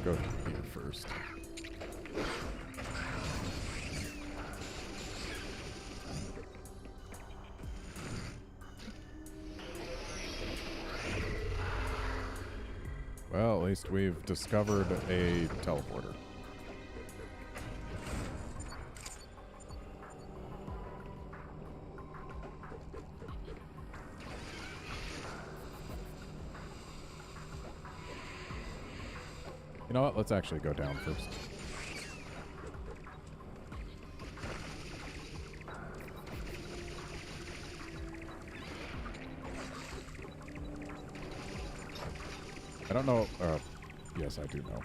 Go here first. Well, at least we've discovered a teleporter. You know what? Let's actually go down first. I don't know. Yes, I do know.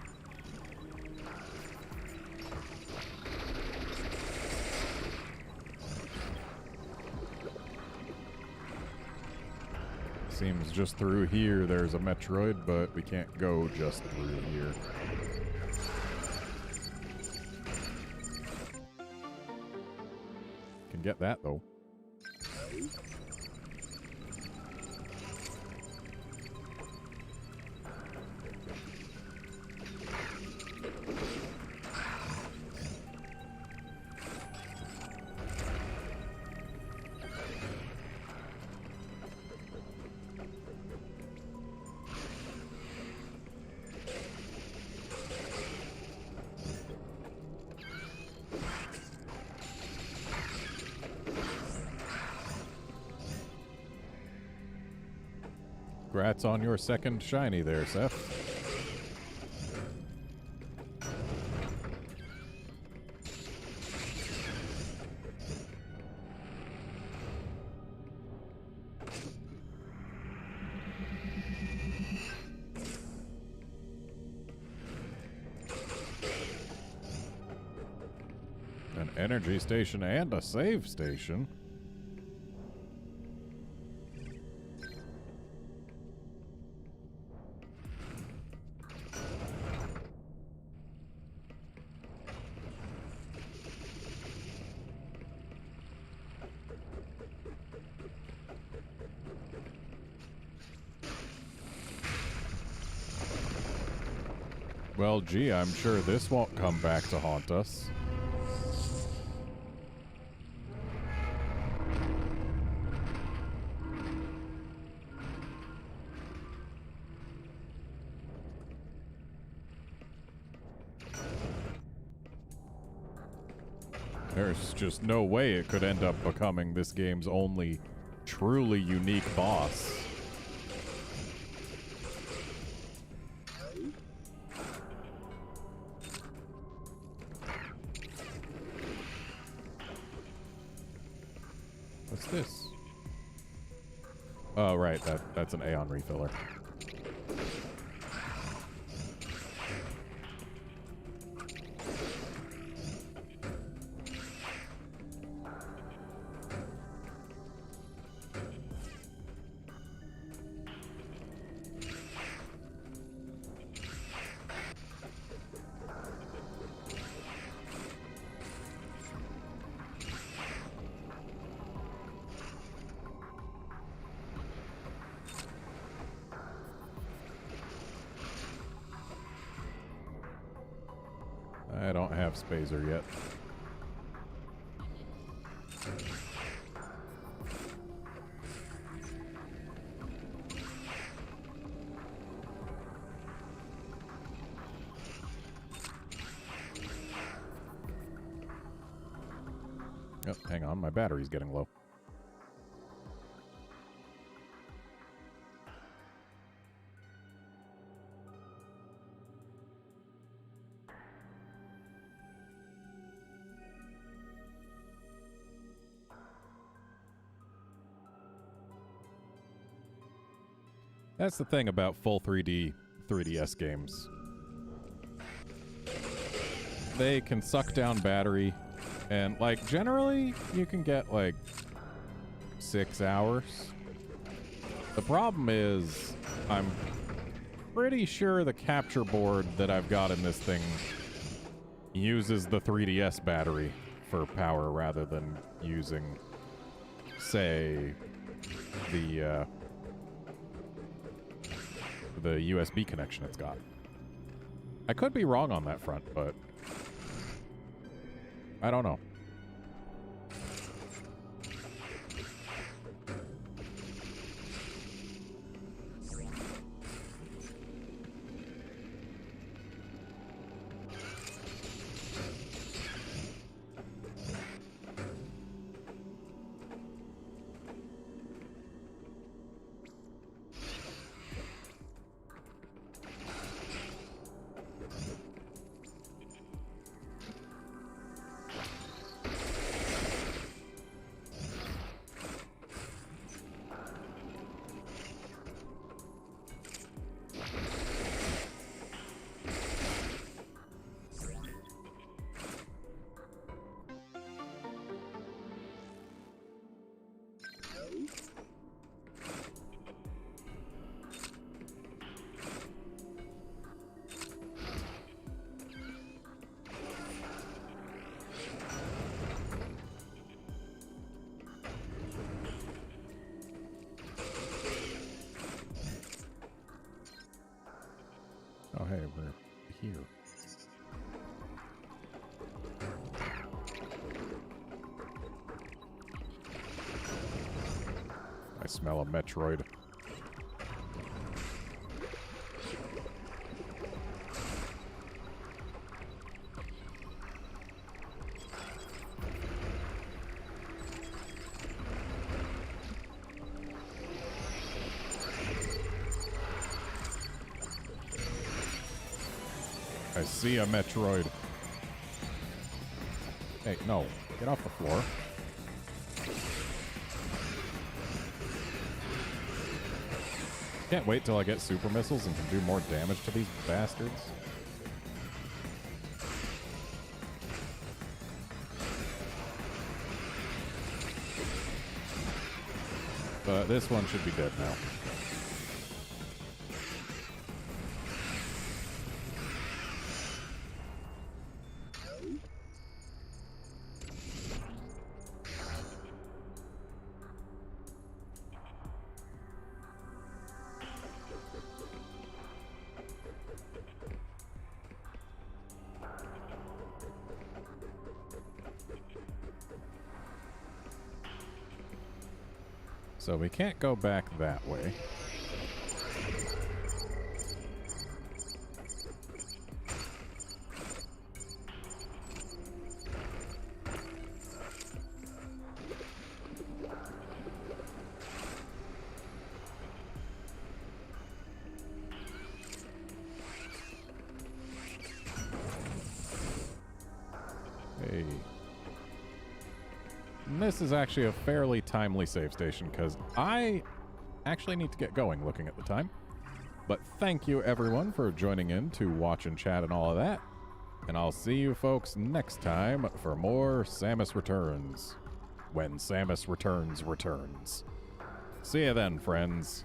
Seems just through here there's a Metroid, but we can't go just through here. Can get that though. Congrats on your second shiny there, Seth. An energy station and a save station. Well, gee, I'm sure this won't come back to haunt us. There's just no way it could end up becoming this game's only truly unique boss. What's this? Oh, right, that's an Aeon refiller. I don't have Spazer yet. Oh, hang on, my battery's getting low. That's the thing about full 3DS games. They can suck down battery, and, like, generally, you can get, like, 6 hours. The problem is, I'm pretty sure the capture board that I've got in this thing uses the 3DS battery for power rather than using, say, the USB connection it's got. I could be wrong on that front, but I don't know. Oh, hey, we're here. I smell a Metroid. I see a Metroid. Hey, no. Get off the floor. Can't wait till I get super missiles and can do more damage to these bastards. But this one should be dead now. So we can't go back that way. Hey. And this is actually a fairly timely save station because I actually need to get going looking at the time. But thank you everyone for joining in to watch and chat and all of that. And I'll see you folks next time for more Samus Returns. When Samus Returns returns. See you then, friends.